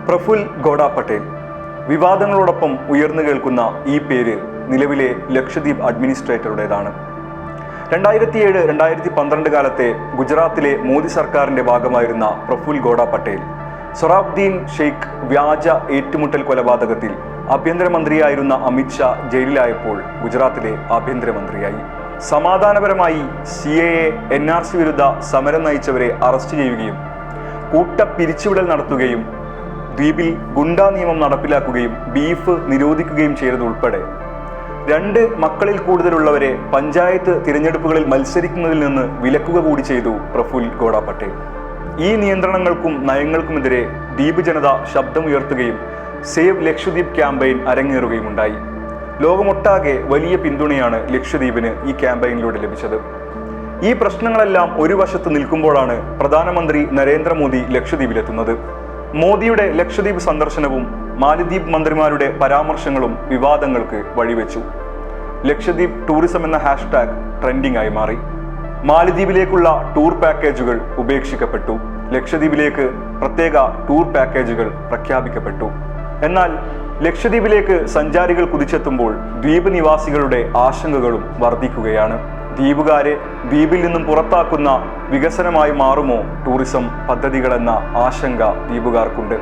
പ്രഫുൽ ഗോഡ പട്ടേൽ. വിവാദങ്ങളോടൊപ്പം ഉയർന്നു കേൾക്കുന്ന ഈ പേര് നിലവിലെ ലക്ഷദ്വീപ് അഡ്മിനിസ്ട്രേറ്ററുടേതാണ്. 2007-2012 കാലത്തെ ഗുജറാത്തിലെ മോദി സർക്കാരിൻ്റെ ഭാഗമായിരുന്ന പ്രഫുൽ ഗോഡ പട്ടേൽ സൊറാബ്ദീൻ ഷെയ്ഖ് വ്യാജ ഏറ്റുമുട്ടൽ കൊലപാതകത്തിൽ ആഭ്യന്തരമന്ത്രിയായിരുന്ന അമിത് ഷാ ജയിലിലായപ്പോൾ ഗുജറാത്തിലെ ആഭ്യന്തരമന്ത്രിയായി. സമാധാനപരമായി CAA NRC വിരുദ്ധ സമരം നയിച്ചവരെ അറസ്റ്റ് ചെയ്യുകയും കൂട്ട പിരിച്ചുവിടൽ നടത്തുകയും ദ്വീപിൽ ഗുണ്ടാ നിയമം നടപ്പിലാക്കുകയും ബീഫ് നിരോധിക്കുകയും ചെയ്തതുൾപ്പെടെ 2 മക്കളിൽ കൂടുതലുള്ളവരെ പഞ്ചായത്ത് തിരഞ്ഞെടുപ്പുകളിൽ മത്സരിക്കുന്നതിൽ നിന്ന് വിലക്കുക കൂടി ചെയ്തു പ്രഫുൽ ഗോഡ പട്ടേൽ. ഈ നിയന്ത്രണങ്ങൾക്കും നയങ്ങൾക്കുമെതിരെ ദ്വീപ് ജനത ശബ്ദമുയർത്തുകയും സേവ് ലക്ഷദ്വീപ് ക്യാമ്പയിൻ അരങ്ങേറുകയുമുണ്ടായി. ലോകമൊട്ടാകെ വലിയ പിന്തുണയാണ് ലക്ഷദ്വീപിന് ഈ ക്യാമ്പയിനിലൂടെ ലഭിച്ചത്. ഈ പ്രശ്നങ്ങളെല്ലാം ഒരു വശത്ത് നിൽക്കുമ്പോഴാണ് പ്രധാനമന്ത്രി നരേന്ദ്രമോദി ലക്ഷദ്വീപിലെത്തുന്നത്. മോദിയുടെ ലക്ഷദ്വീപ് സന്ദർശനവും മാലിദ്വീപ് മന്ത്രിമാരുടെ പരാമർശങ്ങളും വിവാദങ്ങൾക്ക് വഴിവെച്ചു. ലക്ഷദ്വീപ് ടൂറിസം എന്ന ഹാഷ്ടാഗ് ട്രെൻഡിംഗ് ആയി മാറി. മാലിദ്വീപിലേക്കുള്ള ടൂർ പാക്കേജുകൾ ഉപേക്ഷിക്കപ്പെട്ടു. ലക്ഷദ്വീപിലേക്ക് പ്രത്യേക ടൂർ പാക്കേജുകൾ പ്രഖ്യാപിക്കപ്പെട്ടു. എന്നാൽ ലക്ഷദ്വീപിലേക്ക് സഞ്ചാരികൾ കുതിച്ചെത്തുമ്പോൾ ദ്വീപ് നിവാസികളുടെ ആശങ്കകളും വർദ്ധിക്കുകയാണ്. ദ്വീപുകാരെ ദ്വീപിൽ നിന്നും പുറത്താക്കുന്ന വികസനമായി മാറുമോ ടൂറിസം പദ്ധതികളെന്ന ആശങ്ക ദ്വീപുകാർക്കുണ്ട്.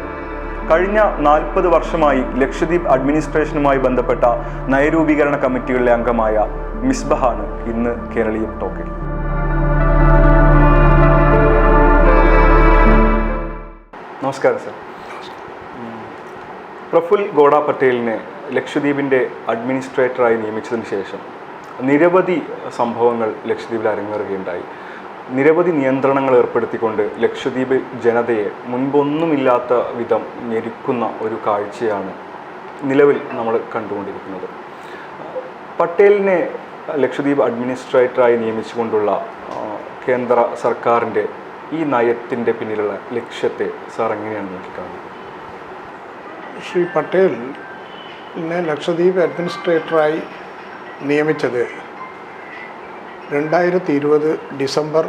കഴിഞ്ഞ 40 വർഷമായി ലക്ഷദ്വീപ് അഡ്മിനിസ്ട്രേഷനുമായി ബന്ധപ്പെട്ട നയരൂപീകരണ കമ്മിറ്റികളിലെ അംഗമായ മിസ്ബഹാണ് ഇന്ന് കേരളീയം ടോക്കിൽ. നമസ്കാരം സർ. പ്രഫുൽ ഗോഡ പട്ടേലിനെ ലക്ഷദ്വീപിൻ്റെ അഡ്മിനിസ്ട്രേറ്ററായി നിയമിച്ചതിന് ശേഷം നിരവധി സംഭവങ്ങൾ ലക്ഷദ്വീപിൽ അരങ്ങേറുകയുണ്ടായി. നിരവധി നിയന്ത്രണങ്ങൾ ഏർപ്പെടുത്തിക്കൊണ്ട് ലക്ഷദ്വീപ് ജനതയെ മുൻപൊന്നുമില്ലാത്ത വിധം ഞെരുക്കുന്ന ഒരു കാഴ്ചയാണ് നിലവിൽ നമ്മൾ കണ്ടുകൊണ്ടിരിക്കുന്നത്. പട്ടേലിനെ ലക്ഷദ്വീപ് അഡ്മിനിസ്ട്രേറ്ററായി നിയമിച്ചുകൊണ്ടുള്ള കേന്ദ്ര സർക്കാരിൻ്റെ ഈ നയത്തിൻ്റെ പിന്നിലുള്ള ലക്ഷ്യത്തെ സാർ എങ്ങനെയാണ് നോക്കിക്കാണുന്നത്? ശ്രീ പട്ടേലിനെ ലക്ഷദ്വീപ് അഡ്മിനിസ്ട്രേറ്ററായി നിയമിച്ചത് 2020 ഡിസംബർ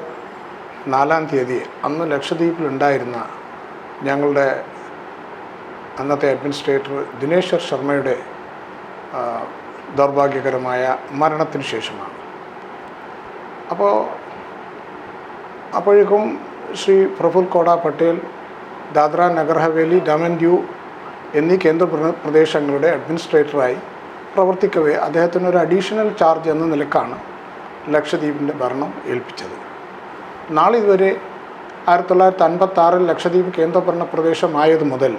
4 തീയതി അന്ന് ലക്ഷദ്വീപിലുണ്ടായിരുന്ന ഞങ്ങളുടെ അന്നത്തെ അഡ്മിനിസ്ട്രേറ്റർ ദിനേശ്വർ ശർമ്മയുടെ ദൗർഭാഗ്യകരമായ മരണത്തിന് ശേഷമാണ്. അപ്പോഴേക്കും ശ്രീ പ്രഫുൽ ഗോഡ പട്ടേൽ ദാദ്ര നഗർ ഹവേലി ദമൻ ദിയു എന്നീ കേന്ദ്ര പ്രദേശങ്ങളുടെ അഡ്മിനിസ്ട്രേറ്ററായി പ്രവർത്തിക്കവേ അദ്ദേഹത്തിന് ഒരു അഡീഷണൽ ചാർജ് എന്ന നിലക്കാണ് ലക്ഷദ്വീപിൻ്റെ ഭരണം ഏൽപ്പിച്ചത്. നാളിതുവരെ 1956 ലക്ഷദ്വീപ് കേന്ദ്രഭരണ പ്രദേശമായത് മുതൽ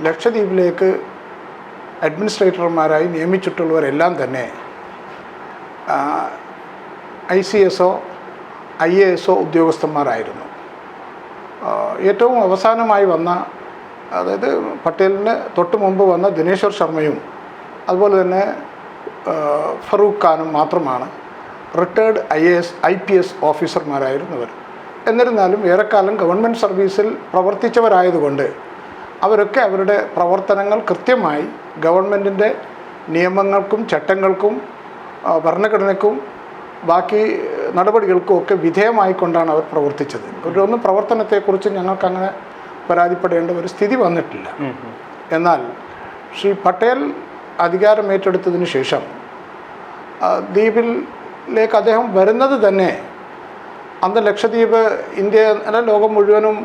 ലക്ഷദ്വീപിലേക്ക് അഡ്മിനിസ്ട്രേറ്റർമാരായി നിയമിച്ചിട്ടുള്ളവരെല്ലാം തന്നെ ICSO IASO ഉദ്യോഗസ്ഥന്മാരായിരുന്നു. ഏറ്റവും അവസാനമായി വന്ന, അതായത് പട്ടേലിന് തൊട്ട് മുമ്പ് വന്ന ദിനേശ്വർ ശർമ്മയും അതുപോലെ തന്നെ ഫറൂഖ് ഖാനും മാത്രമാണ് റിട്ടയർഡ് IPS ഓഫീസർമാരായിരുന്നവർ. എന്നിരുന്നാലും ഏറെക്കാലം ഗവൺമെൻറ് സർവീസിൽ പ്രവർത്തിച്ചവരായതുകൊണ്ട് അവരൊക്കെ അവരുടെ പ്രവർത്തനങ്ങൾ കൃത്യമായി ഗവൺമെൻറ്റിൻ്റെ നിയമങ്ങൾക്കും ചട്ടങ്ങൾക്കും ഭരണഘടനയ്ക്കും ബാക്കി നടപടികൾക്കും ഒക്കെ വിധേയമായിക്കൊണ്ടാണ് അവർ പ്രവർത്തിച്ചത്. ഒരൊന്നും പ്രവർത്തനത്തെക്കുറിച്ച് ഞങ്ങൾക്കങ്ങനെ പരാതിപ്പെടേണ്ട ഒരു സ്ഥിതി വന്നിട്ടില്ല. എന്നാൽ ശ്രീ പട്ടേൽ അധികാരമേറ്റെടുത്തതിന് ശേഷം ദ്വീപിലേക്ക് അദ്ദേഹം വരുന്നത് തന്നെ അന്ന് ലക്ഷദ്വീപ് ഇന്ത്യ അല്ല ലോകം മുഴുവനും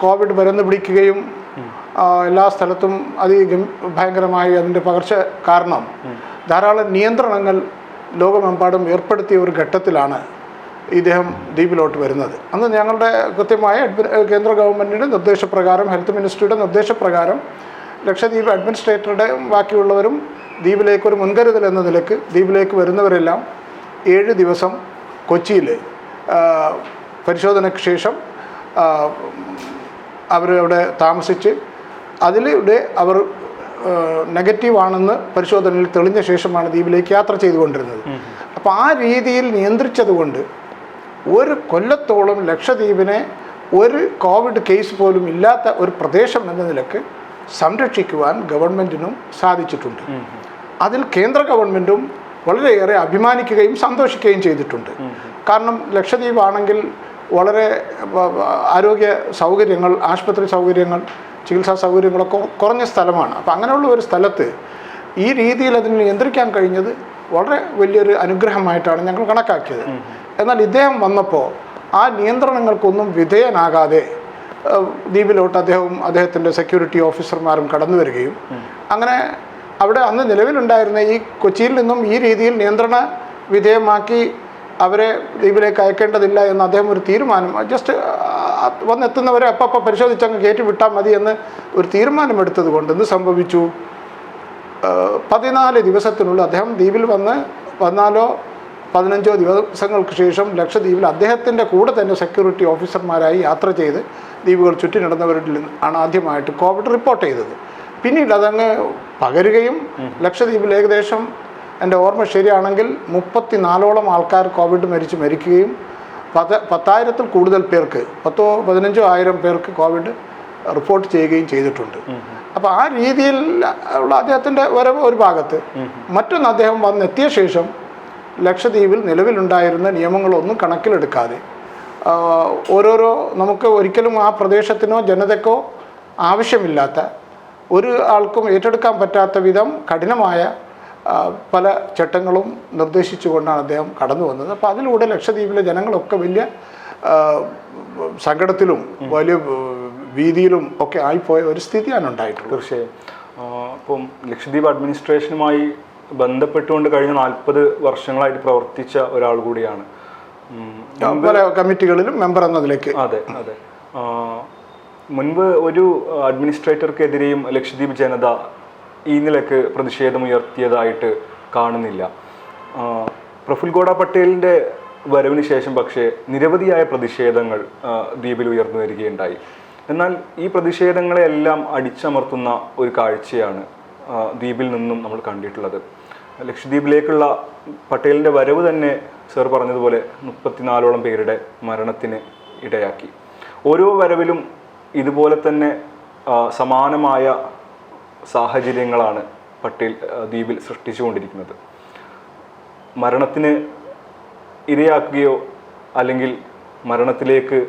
കോവിഡ് പരന്നു പിടിക്കുകയും എല്ലാ സ്ഥലത്തും ഭയങ്കരമായി അതിൻ്റെ പകർച്ച കാരണം ധാരാളം നിയന്ത്രണങ്ങൾ ലോകമെമ്പാടും ഏർപ്പെടുത്തിയ ഒരു ഘട്ടത്തിലാണ് ഇദ്ദേഹം ദ്വീപിലോട്ട് വരുന്നത്. അന്ന് ഞങ്ങളുടെ കൃത്യമായ കേന്ദ്ര ഗവൺമെൻറ്റിൻ്റെ നിർദ്ദേശപ്രകാരം, ഹെൽത്ത് മിനിസ്ട്രിയുടെ നിർദ്ദേശപ്രകാരം ലക്ഷദ്വീപ് അഡ്മിനിസ്ട്രേറ്ററുടെ ബാക്കിയുള്ളവരും ദ്വീപിലേക്ക് ഒരു മുൻകരുതൽ എന്ന നിലയ്ക്ക് ദ്വീപിലേക്ക് വരുന്നവരെല്ലാം 7 ദിവസം കൊച്ചിയിൽ പരിശോധനയ്ക്ക് ശേഷം അവരവിടെ താമസിച്ച് അതിലൂടെ അവർ നെഗറ്റീവാണെന്ന് പരിശോധനയിൽ തെളിഞ്ഞ ശേഷമാണ് ദ്വീപിലേക്ക് യാത്ര ചെയ്തുകൊണ്ടിരുന്നത്. അപ്പോൾ ആ രീതിയിൽ നിയന്ത്രിച്ചതുകൊണ്ട് ഒരു കൊല്ലത്തോളം ലക്ഷദ്വീപിനെ ഒരു കോവിഡ് കേസ് പോലും ഇല്ലാത്ത ഒരു പ്രദേശം എന്ന നിലക്ക് സംരക്ഷിക്കുവാൻ ഗവൺമെൻറ്റിനും സാധിച്ചിട്ടുണ്ട്. അതിൽ കേന്ദ്ര ഗവൺമെൻറ്റും വളരെയേറെ അഭിമാനിക്കുകയും സന്തോഷിക്കുകയും ചെയ്തിട്ടുണ്ട്. കാരണം ലക്ഷദ്വീപ് ആണെങ്കിൽ വളരെ ആരോഗ്യ സൗകര്യങ്ങൾ, ആശുപത്രി സൗകര്യങ്ങൾ, ചികിത്സാ സൗകര്യങ്ങളൊക്കെ കുറഞ്ഞ സ്ഥലമാണ്. അപ്പോൾ അങ്ങനെയുള്ള ഒരു സ്ഥലത്ത് ഈ രീതിയിൽ അതിനെ നിയന്ത്രിക്കാൻ കഴിഞ്ഞത് വളരെ വലിയൊരു അനുഗ്രഹമായിട്ടാണ് ഞങ്ങൾ കണക്കാക്കിയത്. എന്നാൽ ഇദ്ദേഹം വന്നപ്പോൾ ആ നിയന്ത്രണങ്ങൾക്കൊന്നും വിധേയനാകാതെ ദ്വീപിലോട്ട് അദ്ദേഹത്തിൻ്റെ സെക്യൂരിറ്റി ഓഫീസർമാരും കടന്നു വരികയും അങ്ങനെ അവിടെ അന്ന് നിലവിലുണ്ടായിരുന്ന ഈ കൊച്ചിയിൽ നിന്നും ഈ രീതിയിൽ നിയന്ത്രണ വിധേയമാക്കി അവരെ ദ്വീപിലേക്ക് അയക്കേണ്ടതില്ല എന്ന് അദ്ദേഹം ഒരു തീരുമാനം, ജസ്റ്റ് വന്നെത്തുന്നവരെ അപ്പം പരിശോധിച്ചങ്ങ് കയറ്റി വിട്ടാൽ മതി എന്ന് ഒരു തീരുമാനമെടുത്തത് കൊണ്ട് എന്ത് സംഭവിച്ചു? 14 ദിവസത്തിനുള്ളിൽ അദ്ദേഹം ദ്വീപിൽ വന്ന് 14-15 ദിവസങ്ങൾക്ക് ശേഷം ലക്ഷദ്വീപിൽ അദ്ദേഹത്തിൻ്റെ കൂടെ തന്നെ സെക്യൂരിറ്റി ഓഫീസർമാരായി യാത്ര ചെയ്ത് ദ്വീപുകൾ ചുറ്റി നടന്നവരിൽ ആണ് ആദ്യമായിട്ട് കോവിഡ് റിപ്പോർട്ട് ചെയ്തത്. പിന്നീട് അതങ്ങ് പകരുകയും ലക്ഷദ്വീപിൽ ഏകദേശം എൻ്റെ ഓർമ്മ ശരിയാണെങ്കിൽ 34ഓളം ആൾക്കാർ കോവിഡ് മരിക്കുകയും 10,000-ൽ കൂടുതൽ പേർക്ക് 10,000-15,000 പേർക്ക് കോവിഡ് റിപ്പോർട്ട് ചെയ്യുകയും ചെയ്തിട്ടുണ്ട്. അപ്പോൾ ആ രീതിയിൽ ഉള്ള അദ്ദേഹത്തിൻ്റെ വരവ് ഒരു ഭാഗത്ത്. മറ്റൊന്ന്, അദ്ദേഹം വന്നെത്തിയ ശേഷം ലക്ഷദ്വീപിൽ നിലവിലുണ്ടായിരുന്ന നിയമങ്ങളൊന്നും കണക്കിലെടുക്കാതെ ഓരോരോ നമുക്ക് ഒരിക്കലും ആ പ്രദേശത്തിനോ ജനതയ്ക്കോ ആവശ്യമില്ലാത്ത ഒരു ആൾക്കും ഏറ്റെടുക്കാൻ പറ്റാത്ത വിധം കഠിനമായ പല ചട്ടങ്ങളും നിർദ്ദേശിച്ചുകൊണ്ടാണ് അദ്ദേഹം കടന്നു വന്നത്. അപ്പോൾ അതിലൂടെ ലക്ഷദ്വീപിലെ ജനങ്ങളൊക്കെ വലിയ സങ്കടത്തിലും വലിയ ഭീതിയിലും ഒക്കെ ആയിപ്പോയ ഒരു സ്ഥിതിയാണ് ഉണ്ടായിട്ടുള്ളത്. തീർച്ചയായും. ഇപ്പം ലക്ഷദ്വീപ് അഡ്മിനിസ്ട്രേഷനുമായി ബന്ധപ്പെട്ടുകൊണ്ട് കഴിഞ്ഞ 40 വർഷങ്ങളായിട്ട് പ്രവർത്തിച്ച ഒരാൾ കൂടിയാണ്. പല കമ്മിറ്റികളിലും മെമ്പർ എന്നതിലേക്ക്. അതെ. മുൻപ് ഒരു അഡ്മിനിസ്ട്രേറ്റർക്കെതിരെയും ലക്ഷദ്വീപ് ജനത ഈ നിലക്ക് പ്രതിഷേധമുയർത്തിയതായിട്ട് കാണുന്നില്ല. പ്രഫുൽ ഗോഡ പട്ടേലിൻ്റെ വരവിന് ശേഷം പക്ഷേ നിരവധിയായ പ്രതിഷേധങ്ങൾ ദ്വീപിൽ ഉയർന്നു വരികയുണ്ടായി. എന്നാൽ ഈ പ്രതിഷേധങ്ങളെല്ലാം അടിച്ചമർത്തുന്ന ഒരു കാഴ്ചയാണ് ദ്വീപിൽ നിന്നും നമ്മൾ കണ്ടിട്ടുള്ളത്. ലക്ഷദ്വീപിലേക്കുള്ള പട്ടേലിൻ്റെ വരവ് തന്നെ സർ പറഞ്ഞതുപോലെ 34ഓളം പേരുടെ മരണത്തിന് ഇടയാക്കി. ഓരോ വരവിലും ഇതുപോലെ തന്നെ സമാനമായ സാഹചര്യങ്ങളാണ് പട്ടേൽ ദ്വീപിൽ സൃഷ്ടിച്ചുകൊണ്ടിരിക്കുന്നത്. മരണത്തിന് ഇരയാക്കുകയോ അല്ലെങ്കിൽ മരണത്തിലേക്ക്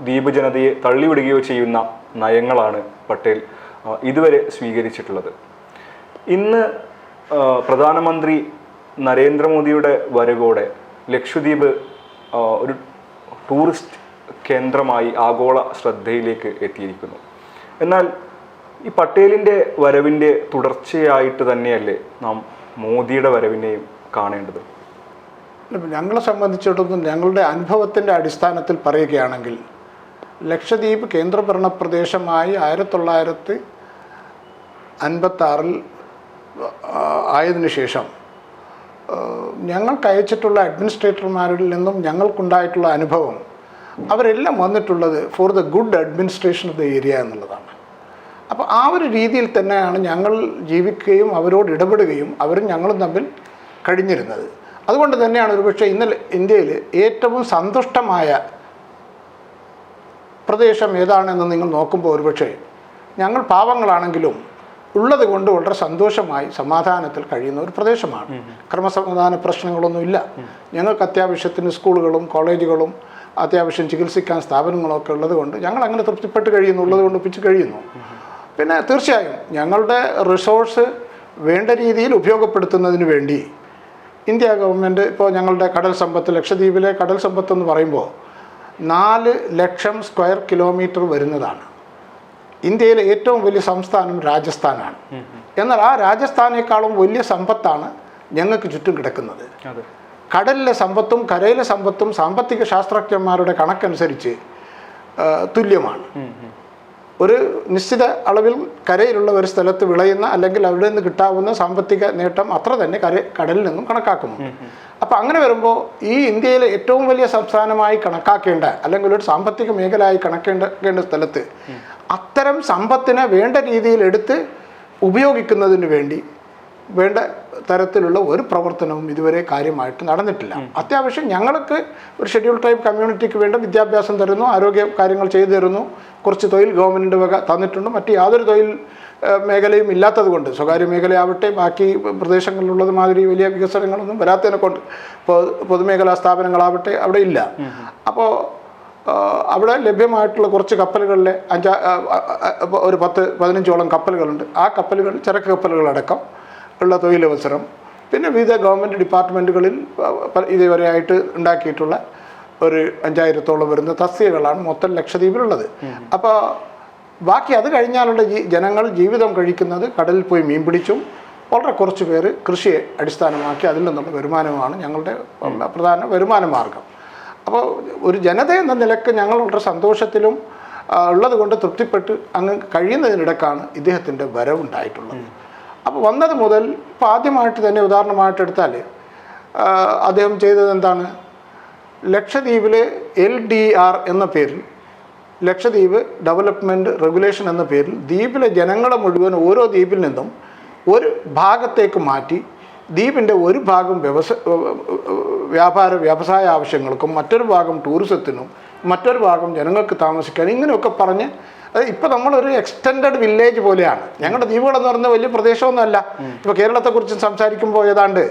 ദ്വീപ് ജനതയെ തള്ളിവിടുകയോ ചെയ്യുന്ന നയങ്ങളാണ് പട്ടേൽ ഇതുവരെ സ്വീകരിച്ചിട്ടുള്ളത്. ഇന്ന് പ്രധാനമന്ത്രി നരേന്ദ്രമോദിയുടെ വരവോടെ ലക്ഷദ്വീപ് ഒരു ടൂറിസ്റ്റ് കേന്ദ്രമായി ആഗോള ശ്രദ്ധയിലേക്ക് എത്തിയിരിക്കുന്നു. എന്നാൽ ഈ പട്ടേലിൻ്റെ വരവിൻ്റെ തുടർച്ചയായിട്ട് തന്നെയല്ലേ നാം മോദിയുടെ വരവിനെയും കാണേണ്ടത്? ഞങ്ങളെ സംബന്ധിച്ചിടത്തോളം ഞങ്ങളുടെ അനുഭവത്തിൻ്റെ അടിസ്ഥാനത്തിൽ പറയുകയാണെങ്കിൽ ലക്ഷദ്വീപ് കേന്ദ്രഭരണ പ്രദേശമായി 1956 ആയതിനു ശേഷം ഞങ്ങൾക്ക് അയച്ചിട്ടുള്ള അഡ്മിനിസ്ട്രേറ്റർമാരിൽ നിന്നും ഞങ്ങൾക്കുണ്ടായിട്ടുള്ള അനുഭവം അവരെല്ലാം വന്നിട്ടുള്ളത് for the good administration of the area എന്നുള്ളതാണ്. അപ്പോൾ ആ ഒരു രീതിയിൽ തന്നെയാണ് ഞങ്ങൾ ജീവിക്കുകയും അവരോട് ഇടപെടുകയും അവരും ഞങ്ങളും തമ്മിൽ കഴിഞ്ഞിരുന്നത്. അതുകൊണ്ട് തന്നെയാണ് ഒരുപക്ഷെ ഇന്നലെ ഇന്ത്യയിൽ ഏറ്റവും സന്തുഷ്ടമായ പ്രദേശം ഏതാണെന്ന് നിങ്ങൾ നോക്കുമ്പോൾ ഒരുപക്ഷെ ഞങ്ങൾ പാവങ്ങളാണെങ്കിലും ഉള്ളത് കൊണ്ട് വളരെ സന്തോഷമായി സമാധാനത്തിൽ കഴിയുന്ന ഒരു പ്രദേശമാണ്. ക്രമസമാധാന പ്രശ്നങ്ങളൊന്നുമില്ല. ഞങ്ങൾക്ക് അത്യാവശ്യത്തിന് സ്കൂളുകളും കോളേജുകളും അത്യാവശ്യം ചികിത്സിക്കാൻ സ്ഥാപനങ്ങളൊക്കെ ഉള്ളത് കൊണ്ട് ഞങ്ങൾ അങ്ങനെ തൃപ്തിപ്പെട്ട് കഴിയുന്നുള്ളത് കൊണ്ട് ഒപ്പിച്ച് കഴിയുന്നു. പിന്നെ തീർച്ചയായും ഞങ്ങളുടെ റിസോഴ്സ് വേണ്ട രീതിയിൽ ഉപയോഗപ്പെടുത്തുന്നതിന് വേണ്ടി ഇന്ത്യ ഗവൺമെൻറ് ഇപ്പോൾ ഞങ്ങളുടെ കടൽ സമ്പത്ത്, ലക്ഷദ്വീപിലെ കടൽ സമ്പത്ത് എന്ന് പറയുമ്പോൾ 4 ലക്ഷം സ്ക്വയർ കിലോമീറ്റർ വരുന്നതാണ്. ഇന്ത്യയിലെ ഏറ്റവും വലിയ സംസ്ഥാനം രാജസ്ഥാനാണ്. എന്നാൽ ആ രാജസ്ഥാനേക്കാളും വലിയ സമ്പത്താണ് ഞങ്ങൾക്ക് ചുറ്റും കിടക്കുന്നത്. കടലിലെ സമ്പത്തും കരയിലെ സമ്പത്തും സാമ്പത്തിക ശാസ്ത്രജ്ഞന്മാരുടെ കണക്കനുസരിച്ച് തുല്യമാണ്. ഒരു നിശ്ചിത അളവിൽ കരയിലുള്ള ഒരു സ്ഥലത്ത് വിളയുന്ന അല്ലെങ്കിൽ അവിടെ നിന്ന് കിട്ടാവുന്ന സാമ്പത്തിക നേട്ടം അത്ര തന്നെ കടലിൽ നിന്നും കണക്കാക്കുന്നു. അപ്പോൾ അങ്ങനെ വരുമ്പോൾ ഈ ഇന്ത്യയിലെ ഏറ്റവും വലിയ സംസ്ഥാനമായി കണക്കാക്കേണ്ട അല്ലെങ്കിൽ ഒരു സാമ്പത്തിക മേഖലയായി കണക്കേണ്ട സ്ഥലത്ത് അത്തരം സമ്പത്തിനെ വേണ്ട രീതിയിൽ എടുത്ത് ഉപയോഗിക്കുന്നതിന് വേണ്ടി വേണ്ട തരത്തിലുള്ള ഒരു പ്രവർത്തനവും ഇതുവരെ കാര്യമായിട്ട് നടന്നിട്ടില്ല. അത്യാവശ്യം ഞങ്ങൾക്ക് ഒരു ഷെഡ്യൂൾ ട്രൈബ് കമ്മ്യൂണിറ്റിക്ക് വേണ്ട വിദ്യാഭ്യാസം തരുന്നു, ആരോഗ്യ കാര്യങ്ങൾ ചെയ്തു തരുന്നു, കുറച്ച് തൊഴിൽ ഗവൺമെൻറ് വക തന്നിട്ടുണ്ട്. മറ്റ് യാതൊരു തൊഴിൽ മേഖലയും ഇല്ലാത്തത് കൊണ്ട്, സ്വകാര്യ മേഖലയാവട്ടെ ബാക്കി പ്രദേശങ്ങളിലുള്ളത് മാതിരി വലിയ വികസനങ്ങളൊന്നും വരാത്തതിനെ കൊണ്ട് പൊതുമേഖലാ സ്ഥാപനങ്ങളാവട്ടെ അവിടെ ഇല്ല. അപ്പോൾ അവിടെ ലഭ്യമായിട്ടുള്ള കുറച്ച് കപ്പലുകളിലെ ഒരു 10-15ഓളം കപ്പലുകളുണ്ട്. ആ കപ്പലുകൾ ചരക്ക് കപ്പലുകളടക്കം ഉള്ള തൊഴിലവസരം, പിന്നെ വിവിധ ഗവൺമെൻറ് ഡിപ്പാർട്ട്മെൻറ്റുകളിൽ ഇതുവരെയായിട്ട് ഉണ്ടാക്കിയിട്ടുള്ള ഒരു 5000-ഓളം വരുന്ന തസ്തികകളാണ് മൊത്തം ലക്ഷദ്വീപിലുള്ളത്. അപ്പോൾ ബാക്കി അത് കഴിഞ്ഞാലുള്ള ജനങ്ങൾ ജീവിതം കഴിക്കുന്നത് കടലിൽ പോയി മീൻ പിടിച്ചും വളരെ കുറച്ച് പേര് കൃഷിയെ അടിസ്ഥാനമാക്കി അതിൽ നിന്നുള്ള വരുമാനമാണ് ഞങ്ങളുടെ പ്രധാന വരുമാന മാർഗം. അപ്പോൾ ഒരു ജനത എന്ന നിലക്ക് ഞങ്ങൾ വളരെ സന്തോഷത്തിലും ഉള്ളത് കൊണ്ട് തൃപ്തിപ്പെട്ട് അങ്ങ് കഴിയുന്നതിനിടക്കാണ് ഇദ്ദേഹത്തിൻ്റെ വരവുണ്ടായിട്ടുള്ളത്. അപ്പോൾ വന്നത് മുതൽ ഇപ്പോൾ ആദ്യമായിട്ട് തന്നെ ഉദാഹരണമായിട്ട് എടുത്താൽ അദ്ദേഹം ചെയ്തത് എന്താണ്? ലക്ഷദ്വീപിൽ LDR എന്ന പേരിൽ, ലക്ഷദ്വീപ് ഡെവലപ്മെൻറ്റ് റെഗുലേഷൻ എന്ന പേരിൽ ദ്വീപിലെ ജനങ്ങളെ മുഴുവൻ ഓരോ ദ്വീപിൽ നിന്നും ഒരു ഭാഗത്തേക്ക് മാറ്റി ദ്വീപിൻ്റെ ഒരു ഭാഗം വ്യവസായ ആവശ്യങ്ങൾക്കും മറ്റൊരു ഭാഗം ടൂറിസത്തിനും മറ്റൊരു ഭാഗം ജനങ്ങൾക്ക് താമസിക്കാൻ, ഇങ്ങനെയൊക്കെ പറഞ്ഞ് അത് ഇപ്പോൾ നമ്മളൊരു എക്സ്റ്റെൻഡഡ് വില്ലേജ് പോലെയാണ്. ഞങ്ങളുടെ ദ്വീപുകളെന്ന് പറയുന്നത് വലിയ പ്രദേശമൊന്നുമല്ല. ഇപ്പോൾ കേരളത്തെക്കുറിച്ച് സംസാരിക്കുമ്പോൾ ഏതാണ്ട്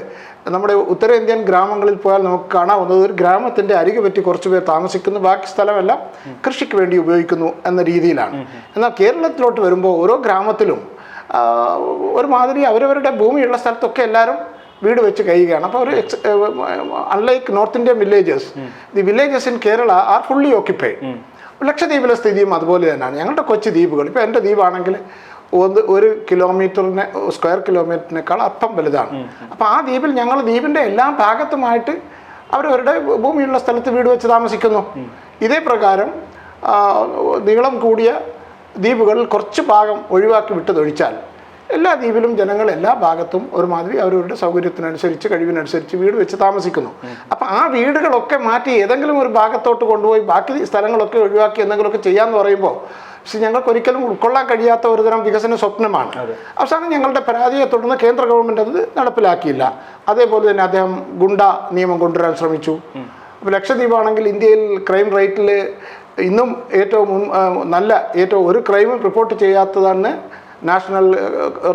നമ്മുടെ ഉത്തരേന്ത്യൻ ഗ്രാമങ്ങളിൽ പോയാൽ നമുക്ക് കാണാവുന്നത് ഒരു ഗ്രാമത്തിൻ്റെ അരികെ പറ്റി കുറച്ച് പേർ താമസിക്കുന്നു, ബാക്കി സ്ഥലമെല്ലാം കൃഷിക്ക് വേണ്ടി ഉപയോഗിക്കുന്നു എന്ന രീതിയിലാണ്. എന്നാൽ കേരളത്തിലോട്ട് വരുമ്പോൾ ഓരോ ഗ്രാമത്തിലും ഒരുമാതിരി അവരവരുടെ ഭൂമിയുള്ള സ്ഥലത്തൊക്കെ എല്ലാവരും വീട് വെച്ച് കഴിയുകയാണ്. അപ്പോൾ ഒരു unlike north Indian villages, the villages in Kerala R fully occupied. ലക്ഷദ്വീപിലെ സ്ഥിതിയും അതുപോലെ തന്നെയാണ്. ഞങ്ങളുടെ കൊച്ചു ദ്വീപുകൾ, ഇപ്പോൾ എൻ്റെ ദ്വീപാണെങ്കിൽ 1 കിലോമീറ്ററിന് സ്ക്വയർ കിലോമീറ്ററിനേക്കാൾ അല്പം വലുതാണ്. അപ്പോൾ ആ ദ്വീപിൽ ഞങ്ങൾ ദ്വീപിൻ്റെ എല്ലാ ഭാഗത്തുമായിട്ട് അവരവരുടെ ഭൂമിയുള്ള സ്ഥലത്ത് വീട് വെച്ച് താമസിക്കുന്നു. ഇതേ പ്രകാരം നീളം കൂടിയ ദ്വീപുകളിൽ കുറച്ച് ഭാഗം ഒഴിവാക്കി വിട്ടതൊഴിച്ചാൽ എല്ലാ ദ്വീപിലും ജനങ്ങൾ എല്ലാ ഭാഗത്തും ഒരുമാതിരി അവരവരുടെ സൗകര്യത്തിനനുസരിച്ച് കഴിവിനനുസരിച്ച് വീട് വെച്ച് താമസിക്കുന്നു. അപ്പോൾ ആ വീടുകളൊക്കെ മാറ്റി ഏതെങ്കിലും ഒരു ഭാഗത്തോട്ട് കൊണ്ടുപോയി ബാക്കി സ്ഥലങ്ങളൊക്കെ ഒഴിവാക്കി എന്തെങ്കിലുമൊക്കെ ചെയ്യാമെന്ന് പറയുമ്പോൾ ഞങ്ങൾക്കൊരിക്കലും ഉൾക്കൊള്ളാൻ കഴിയാത്ത ഒരുതരം വികസന സ്വപ്നമാണ്. അവസാനം ഞങ്ങളുടെ പരാതിയെ തുടർന്ന് കേന്ദ്ര ഗവൺമെൻറ് അത് നടപ്പിലാക്കിയില്ല. അതേപോലെ തന്നെ അദ്ദേഹം ഗുണ്ട നിയമം കൊണ്ടുവരാൻ ശ്രമിച്ചു. അപ്പോൾ ലക്ഷദ്വീപാണെങ്കിൽ ഇന്ത്യയിൽ ക്രൈം റേറ്റിൽ ഇന്നും ഏറ്റവും ഒരു ക്രൈമും റിപ്പോർട്ട് ചെയ്യാത്തതാണ് national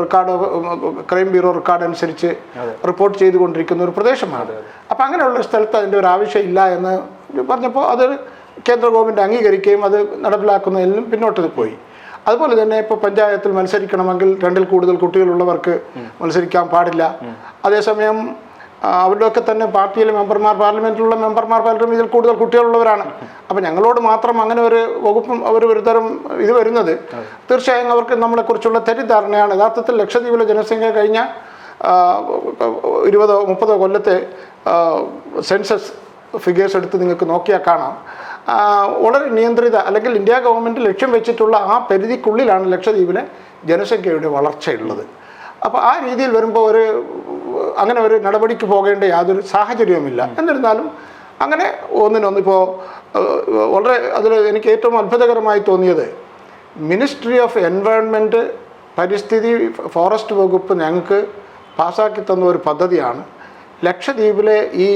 record crime bureau record അനുസരിച്ച് റിപ്പോർട്ട് ചെയ്തുകൊണ്ടിരിക്കുന്ന ഒരു പ്രദേശമാണ്. അപ്പോൾ അങ്ങനെയുള്ള സ്ഥലത്ത് അതിൻ്റെ ഒരു ആവശ്യമില്ല എന്ന് പറഞ്ഞപ്പോൾ അത് കേന്ദ്ര ഗവൺമെൻറ് അംഗീകരിക്കുകയും അത് നടപ്പിലാക്കുന്നതിലും പിന്നോട്ട് പോയി. അതുപോലെ തന്നെ ഇപ്പോൾ പഞ്ചായത്തിൽ മത്സരിക്കണമെങ്കിൽ 2-ൽ കൂടുതൽ കുട്ടികളുള്ളവർക്ക് മത്സരിക്കാൻ പാടില്ല. അതേസമയം അവരുടെയൊക്കെ തന്നെ പാർട്ടിയിലെ മെമ്പർമാർ, പാർലമെൻറ്റിലുള്ള മെമ്പർമാർ പലരും ഇതിൽ കൂടുതൽ കുട്ടികളുള്ളവരാണ്. അപ്പോൾ ഞങ്ങളോട് മാത്രം അങ്ങനെ ഒരു വകുപ്പും ഒരു തരം ഇത് വരുന്നത് തീർച്ചയായും അവർക്ക് നമ്മളെക്കുറിച്ചുള്ള തെറ്റിദ്ധാരണയാണ്. യഥാർത്ഥത്തിൽ ലക്ഷദ്വീപിലെ ജനസംഖ്യ കഴിഞ്ഞ 20-30 കൊല്ലത്തെ സെൻസസ് ഫിഗേഴ്സ് എടുത്ത് നിങ്ങൾക്ക് നോക്കിയാൽ കാണാം. വളരെ നിയന്ത്രിത അല്ലെങ്കിൽ ഇന്ത്യ ഗവൺമെൻറ് ലക്ഷ്യം വെച്ചിട്ടുള്ള ആ പരിധിക്കുള്ളിലാണ് ലക്ഷദ്വീപിലെ ജനസംഖ്യയുടെ വളർച്ചയുള്ളത്. അപ്പോൾ ആ രീതിയിൽ വരുമ്പോൾ അങ്ങനെ ഒരു നടപടിക്ക് പോകേണ്ട യാതൊരു സാഹചര്യവുമില്ല. എന്നിരുന്നാലും അങ്ങനെ ഒന്നിനൊന്നിപ്പോൾ വളരെ അതിൽ എനിക്ക് ഏറ്റവും അത്ഭുതകരമായി തോന്നിയത് മിനിസ്ട്രി ഓഫ് എൻവയോൺമെൻറ്റ്, പരിസ്ഥിതി, ഫോറസ്റ്റ് വകുപ്പ് ഞങ്ങൾക്ക് പാസ്സാക്കി തന്ന ഒരു പദ്ധതിയാണ് ലക്ഷദ്വീപിലെ ഈ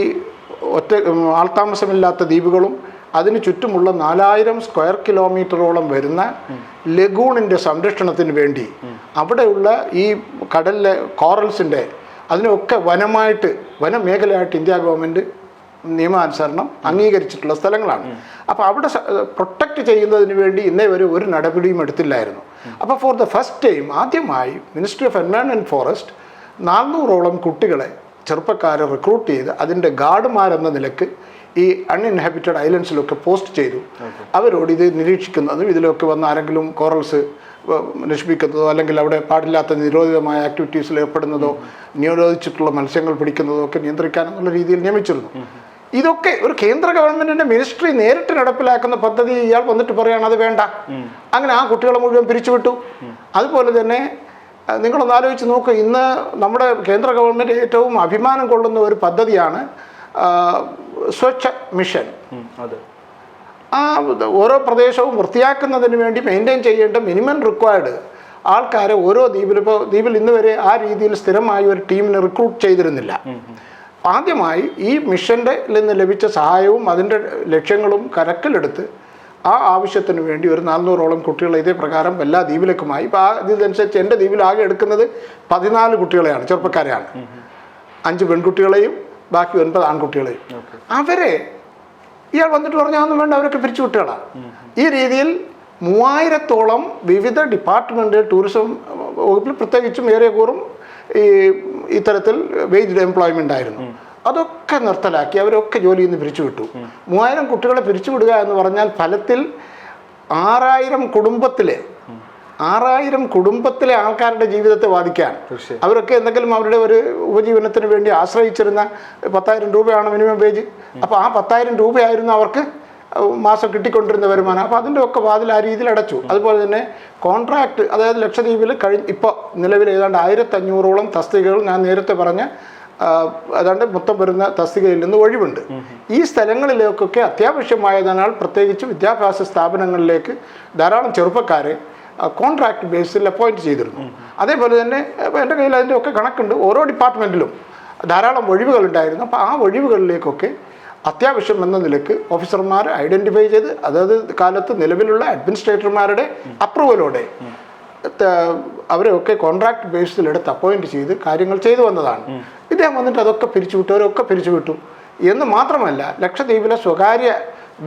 ആൾത്താമസമില്ലാത്ത ദ്വീപുകളും അതിന് ചുറ്റുമുള്ള 4000 സ്ക്വയർ കിലോമീറ്ററോളം വരുന്ന ലഗൂണിൻ്റെ സംരക്ഷണത്തിന് വേണ്ടി അവിടെയുള്ള ഈ കടലിലെ കോറൽസിൻ്റെ അതിനൊക്കെ വനമേഖലയായിട്ട് ഇന്ത്യ ഗവൺമെൻറ് നിയമാനുസരണം അംഗീകരിച്ചിട്ടുള്ള സ്ഥലങ്ങളാണ്. അപ്പോൾ അവിടെ പ്രൊട്ടക്റ്റ് ചെയ്യുന്നതിന് വേണ്ടി ഇന്നേ വരെ ഒരു നടപടിയും എടുത്തില്ലായിരുന്നു. അപ്പോൾ ഫോർ ദ ഫസ്റ്റ് ടൈം ആദ്യമായി മിനിസ്ട്രി ഓഫ് എൻവയോൺമെൻറ്റ് ഫോറസ്റ്റ് 400ഓളം കുട്ടികളെ ചെറുപ്പക്കാരെ റിക്രൂട്ട് ചെയ്ത് അതിൻ്റെ ഗാർഡുമാരെന്ന നിലക്ക് ഈ അൺഇൻഹാബിറ്റഡ് ഐലൻഡ്സിലൊക്കെ പോസ്റ്റ് ചെയ്തു. അവരോട് ഇത് നിരീക്ഷിക്കുന്നതും ഇതിലൊക്കെ വന്ന് ആരെങ്കിലും കോറൽസ് നശിപ്പിക്കുന്നതോ അല്ലെങ്കിൽ അവിടെ പാടില്ലാത്ത നിരോധിതമായ ആക്ടിവിറ്റീസിൽ ഏർപ്പെടുന്നതോ നിരോധിച്ചിട്ടുള്ള മത്സ്യങ്ങൾ പിടിക്കുന്നതോ ഒക്കെ നിയന്ത്രിക്കാനെന്നുള്ള രീതിയിൽ നിയമിച്ചിരുന്നു. ഇതൊക്കെ ഒരു കേന്ദ്ര ഗവൺമെൻറ്റിൻ്റെ മിനിസ്ട്രി നേരിട്ട് നടപ്പിലാക്കുന്ന പദ്ധതി ഇയാൾ വന്നിട്ട് പറയുകയാണ് അത് വേണ്ട, അങ്ങനെ ആ കുട്ടികളെ മുഴുവൻ പിരിച്ചുവിട്ടു. അതുപോലെ തന്നെ നിങ്ങളൊന്ന് ആലോചിച്ച് നോക്കുക, ഇന്ന് നമ്മുടെ കേന്ദ്ര ഗവൺമെൻറ് ഏറ്റവും അഭിമാനം കൊള്ളുന്ന ഒരു പദ്ധതിയാണ് സ്വച്ഛ മിഷൻ. ആ ഓരോ പ്രദേശവും വൃത്തിയാക്കുന്നതിന് വേണ്ടി മെയിൻറ്റെയിൻ ചെയ്യേണ്ട മിനിമം റിക്വയർഡ് ആൾക്കാരെ ഓരോ ദ്വീപിൽ, ഇപ്പോൾ ദ്വീപിൽ ഇന്ന് വരെ ആ രീതിയിൽ സ്ഥിരമായി ഒരു ടീമിനെ റിക്രൂട്ട് ചെയ്തിരുന്നില്ല. ആദ്യമായി ഈ മിഷൻ്റെ നിന്ന് ലഭിച്ച സഹായവും അതിൻ്റെ ലക്ഷ്യങ്ങളും കണക്കിലെടുത്ത് ആ ആവശ്യത്തിന് വേണ്ടി ഒരു 400ഓളം കുട്ടികളെ ഇതേ പ്രകാരം എല്ലാ ദ്വീപിലേക്കുമായി. ഇപ്പോൾ ആ ഇതനുസരിച്ച് എൻ്റെ ദ്വീപിൽ ആകെ എടുക്കുന്നത് 14 കുട്ടികളെയാണ്, ചെറുപ്പക്കാരെയാണ്. 5 പെൺകുട്ടികളെയും ബാക്കി 9 ആൺകുട്ടികളെയും. അവരെ ഇയാൾ വന്നിട്ട് പറഞ്ഞാൽ ഒന്നും വേണ്ട, അവരൊക്കെ പിരിച്ചു വിട്ടുകളാം. ഈ രീതിയിൽ 3000-ഓളം വിവിധ ഡിപ്പാർട്ട്മെൻറ്റ് ടൂറിസം വകുപ്പിൽ പ്രത്യേകിച്ചും ഏറെ കൂറും ഇത്തരത്തിൽ വേജ്ഡ് എംപ്ലോയ്മെൻ്റ് ആയിരുന്നു. അതൊക്കെ നിർത്തലാക്കി അവരൊക്കെ ജോലിയിൽ നിന്ന് പിരിച്ചു വിട്ടു. 3000 കുട്ടികളെ പിരിച്ചുവിടുക എന്ന് പറഞ്ഞാൽ ഫലത്തിൽ 6000 കുടുംബത്തിലെ ആൾക്കാരുടെ ജീവിതത്തെ ബാധിക്കാൻ. അവരൊക്കെ എന്തെങ്കിലും അവരുടെ ഒരു ഉപജീവനത്തിന് വേണ്ടി ആശ്രയിച്ചിരുന്ന 10,000 രൂപയാണ് മിനിമം വേജ്. അപ്പോൾ ആ 10,000 രൂപയായിരുന്നു അവർക്ക് മാസം കിട്ടിക്കൊണ്ടിരുന്ന വരുമാനം. അപ്പോൾ അതിൻ്റെ ഒക്കെ വാതിൽ ആ രീതിയിൽ അടച്ചു. അതുപോലെ തന്നെ കോൺട്രാക്ട്, അതായത് ലക്ഷദ്വീപിൽ ഇപ്പോൾ നിലവിൽ ഏതാണ്ട് 1500-ഓളം തസ്തികകൾ ഞാൻ നേരത്തെ പറഞ്ഞ ഏതാണ്ട് മൊത്തം വരുന്ന തസ്തികയിൽ നിന്ന് ഒഴിവുണ്ട്. ഈ സ്ഥലങ്ങളിലേക്കൊക്കെ അത്യാവശ്യമായതിനാൽ പ്രത്യേകിച്ച് വിദ്യാഭ്യാസ സ്ഥാപനങ്ങളിലേക്ക് ധാരാളം ചെറുപ്പക്കാരെ കോൺട്രാക്ട് ബേസിൽ അപ്പോയിൻറ്റ് ചെയ്തിരുന്നു. അതേപോലെ തന്നെ എൻ്റെ കയ്യിൽ അതിൻ്റെ ഒക്കെ കണക്കുണ്ട്. ഓരോ ഡിപ്പാർട്ട്മെൻറ്റിലും ധാരാളം ഒഴിവുകളുണ്ടായിരുന്നു. അപ്പോൾ ആ ഒഴിവുകളിലേക്കൊക്കെ അത്യാവശ്യം എന്ന നിലക്ക് ഓഫീസർമാർ ഐഡൻറ്റിഫൈ ചെയ്ത് അതായത് കാലത്ത് നിലവിലുള്ള അഡ്മിനിസ്ട്രേറ്റർമാരുടെ അപ്രൂവലോടെ അവരെയൊക്കെ കോൺട്രാക്ട് ബേസിലെടുത്ത് അപ്പോയിൻറ്റ് ചെയ്ത് കാര്യങ്ങൾ ചെയ്തു വന്നതാണ്. ഇദ്ദേഹം വന്നിട്ട് അതൊക്കെ പിരിച്ചുവിട്ടു, അവരൊക്കെ പിരിച്ചുവിട്ടു എന്ന് മാത്രമല്ല, ലക്ഷദ്വീപിലെ സ്വകാര്യ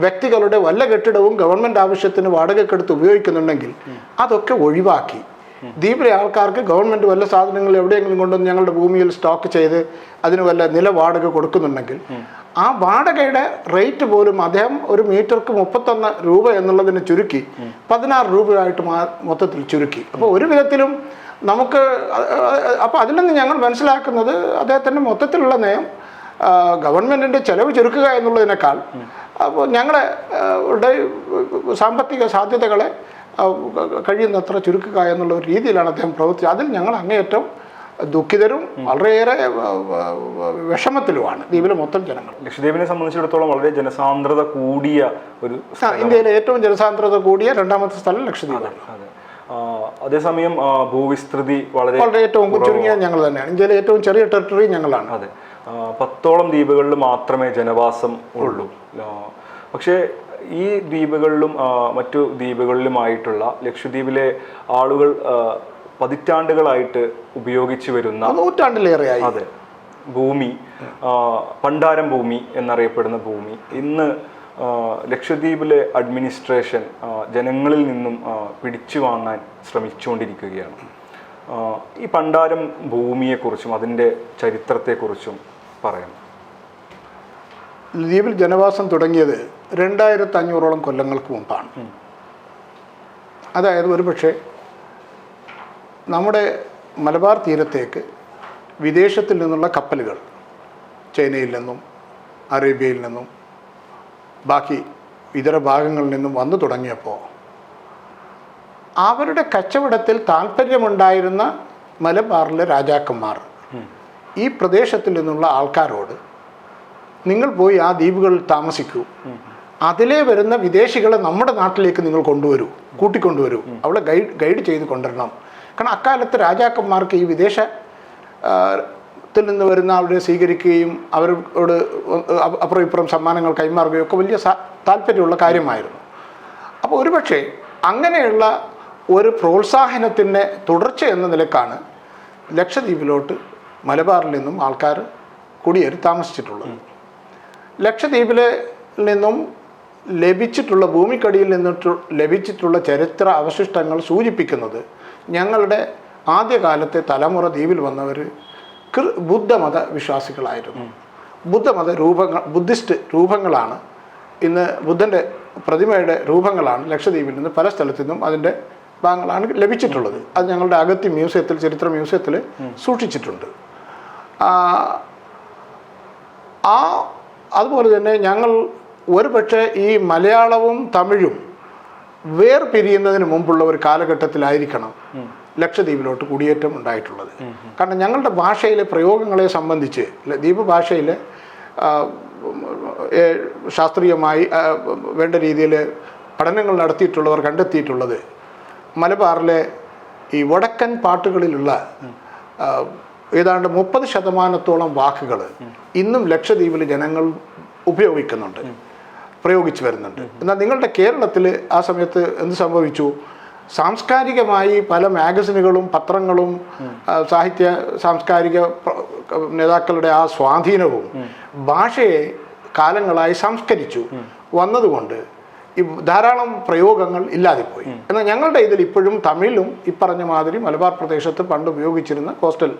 വ്യക്തികളുടെ വല്ല കെട്ടിടവും ഗവൺമെൻറ് ആവശ്യത്തിന് വാടകയ്ക്കെടുത്ത് ഉപയോഗിക്കുന്നുണ്ടെങ്കിൽ അതൊക്കെ ഒഴിവാക്കി ദ്വീപിലെ ആൾക്കാർക്ക് ഗവൺമെൻറ് വല്ല സാധനങ്ങൾ എവിടെയെങ്കിലും കൊണ്ടുവന്ന് ഞങ്ങളുടെ ഭൂമിയിൽ സ്റ്റോക്ക് ചെയ്ത് അതിന് വല്ല നില വാടക കൊടുക്കുന്നുണ്ടെങ്കിൽ ആ വാടകയുടെ റേറ്റ് പോലും അദ്ദേഹം ഒരു മീറ്റർക്ക് 31 രൂപ എന്നുള്ളതിന് ചുരുക്കി 16 രൂപയായിട്ട് മൊത്തത്തിൽ ചുരുക്കി. അപ്പോൾ ഒരു വിധത്തിലും നമുക്ക് അപ്പോൾ അതിൽ നിന്ന് ഞങ്ങൾ മനസ്സിലാക്കുന്നത് അദ്ദേഹത്തിൻ്റെ മൊത്തത്തിലുള്ള നയം ഗവൺമെൻറ്റിൻ്റെ ചെലവ് ചുരുക്കുക എന്നുള്ളതിനേക്കാൾ അപ്പോൾ ഞങ്ങളുടെ സാമ്പത്തിക സാധ്യതകളെ കഴിയുന്നത്ര ചുരുക്കുക എന്നുള്ള ഒരു രീതിയിലാണ് അദ്ദേഹം പ്രവർത്തിച്ചത്. അതിൽ ഞങ്ങൾ അങ്ങേയറ്റം ദുഃഖിതരും വളരെയേറെ വിഷമത്തിലുമാണ് ദ്വീപിലെ മൊത്തം ജനങ്ങൾ. ലക്ഷദ്വീപിനെ സംബന്ധിച്ചിടത്തോളം വളരെ ജനസാന്ദ്രത കൂടിയ ഒരു ഇന്ത്യയിലെ ഏറ്റവും ജനസാന്ദ്രത കൂടിയ 2ാമത്തെ സ്ഥലം ലക്ഷദ്വീപാണ്. അതേസമയം ഭൂവിസ്തൃതി വളരെ ഏറ്റവും ചുരുങ്ങിയ ഞങ്ങൾ തന്നെയാണ്. ഇന്ത്യയിലെ ഏറ്റവും ചെറിയ ടെറിട്ടറി ഞങ്ങളാണ്. അതെ, 10ഓളം ദ്വീപുകളിൽ മാത്രമേ ജനവാസം ഉള്ളൂ. പക്ഷേ ഈ ദ്വീപുകളിലും മറ്റു ദ്വീപുകളിലുമായിട്ടുള്ള ലക്ഷദ്വീപിലെ ആളുകൾ പതിറ്റാണ്ടുകളായിട്ട് ഉപയോഗിച്ചു വരുന്ന, നൂറ്റാണ്ടിലേറെയായി, അതെ, ഭൂമി, പണ്ടാരം ഭൂമി എന്നറിയപ്പെടുന്ന ഭൂമി ഇന്ന് ലക്ഷദ്വീപിലെ അഡ്മിനിസ്ട്രേഷൻ ജനങ്ങളിൽ നിന്നും പിടിച്ചു വാങ്ങാൻ ശ്രമിച്ചുകൊണ്ടിരിക്കുകയാണ്. ഈ പണ്ടാരം ഭൂമിയെക്കുറിച്ചും അതിൻ്റെ ചരിത്രത്തെക്കുറിച്ചും പറയാം. ദ്വീപിൽ ജനവാസം തുടങ്ങിയത് 2500-ഓളം കൊല്ലങ്ങൾക്ക് മുമ്പാണ്. അതായത് ഒരുപക്ഷെ നമ്മുടെ മലബാർ തീരത്തേക്ക് വിദേശത്തിൽ നിന്നുള്ള കപ്പലുകൾ ചൈനയിൽ നിന്നും അറേബ്യയിൽ നിന്നും ബാക്കി ഇതര ഭാഗങ്ങളിൽ നിന്നും വന്നു തുടങ്ങിയപ്പോൾ അവരുടെ കച്ചവടത്തിൽ താല്പര്യമുണ്ടായിരുന്ന മലബാറിലെ രാജാക്കന്മാർ ഈ പ്രദേശത്തിൽ നിന്നുള്ള ആൾക്കാരോട് നിങ്ങൾ പോയി ആ ദ്വീപുകളിൽ താമസിക്കൂ, അതിലേ വരുന്ന വിദേശികളെ നമ്മുടെ നാട്ടിലേക്ക് നിങ്ങൾ കൂട്ടിക്കൊണ്ടുവരൂ, അവളെ ഗൈഡ് ചെയ്ത് കൊണ്ടുവരണം. കാരണം അക്കാലത്ത് രാജാക്കന്മാർക്ക് ഈ വിദേശത്തിൽ നിന്ന് വരുന്ന അവരെ സ്വീകരിക്കുകയും അവരോട് അപ്പുറം ഇപ്പുറം സമ്മാനങ്ങൾ കൈമാറുകയും ഒക്കെ വലിയ താല്പര്യമുള്ള കാര്യമായിരുന്നു. അപ്പോൾ ഒരുപക്ഷെ അങ്ങനെയുള്ള ഒരു പ്രോത്സാഹനത്തിൻ്റെ തുടർച്ച എന്ന നിലക്കാണ് ലക്ഷദ്വീപിലോട്ട് മലബാറിൽ നിന്നും ആൾക്കാർ കുടിയേറി താമസിച്ചിട്ടുള്ളത്. ലക്ഷദ്വീപിൽ നിന്നും ലഭിച്ചിട്ടുള്ള ഭൂമിക്കടിയിൽ നിന്നിട്ട് ലഭിച്ചിട്ടുള്ള ചരിത്ര അവശിഷ്ടങ്ങൾ സൂചിപ്പിക്കുന്നത് ഞങ്ങളുടെ ആദ്യകാലത്തെ തലമുറ ദ്വീപിൽ വന്നവർ ബുദ്ധമത വിശ്വാസികളായിരുന്നു. ബുദ്ധിസ്റ്റ് രൂപങ്ങളാണ് ഇന്ന്, ബുദ്ധൻ്റെ പ്രതിമയുടെ രൂപങ്ങളാണ് ലക്ഷദ്വീപിൽ നിന്ന് പല സ്ഥലത്തു നിന്നും അതിൻ്റെ ഭാഗങ്ങളാണ് ലഭിച്ചിട്ടുള്ളത്. അത് ഞങ്ങളുടെ അഗത്തി മ്യൂസിയത്തിൽ, ചരിത്ര മ്യൂസിയത്തിൽ സൂക്ഷിച്ചിട്ടുണ്ട്. അതുപോലെ തന്നെ ഞങ്ങൾ ഒരുപക്ഷെ ഈ മലയാളവും തമിഴും വേർപിരിയുന്നതിന് മുമ്പുള്ള ഒരു കാലഘട്ടത്തിലായിരിക്കണം ലക്ഷദ്വീപിലോട്ട് കുടിയേറ്റം ഉണ്ടായിട്ടുള്ളത്. കാരണം ഞങ്ങളുടെ ഭാഷയിലെ പ്രയോഗങ്ങളെ സംബന്ധിച്ച് ദ്വീപ് ഭാഷയിൽ ശാസ്ത്രീയമായി വേണ്ട രീതിയിൽ പഠനങ്ങൾ നടത്തിയിട്ടുള്ളവർ കണ്ടെത്തിയിട്ടുള്ളത് മലബാറിലെ ഈ വടക്കൻ പാട്ടുകളിലുള്ള ഏതാണ്ട് 30% വാക്കുകൾ ഇന്നും ലക്ഷദ്വീപിൽ ജനങ്ങൾ പ്രയോഗിച്ചു വരുന്നുണ്ട്. എന്നാൽ നിങ്ങളുടെ കേരളത്തിൽ ആ സമയത്ത് എന്ത് സംഭവിച്ചു? സാംസ്കാരികമായി പല മാഗസിനുകളും പത്രങ്ങളും സാംസ്കാരിക നേതാക്കളുടെ ആ സ്വാധീനവും ഭാഷയെ കാലങ്ങളായി സംസ്കരിച്ചു വന്നതുകൊണ്ട് ഈ ധാരാളം പ്രയോഗങ്ങൾ ഇല്ലാതെപ്പോയി. എന്നാൽ ഞങ്ങളുടെ ഇതിൽ ഇപ്പോഴും തമിഴിലും ഇപ്പറഞ്ഞ മാതിരി മലബാർ പ്രദേശത്ത് പണ്ട് ഉപയോഗിച്ചിരുന്ന കോസ്റ്റൽ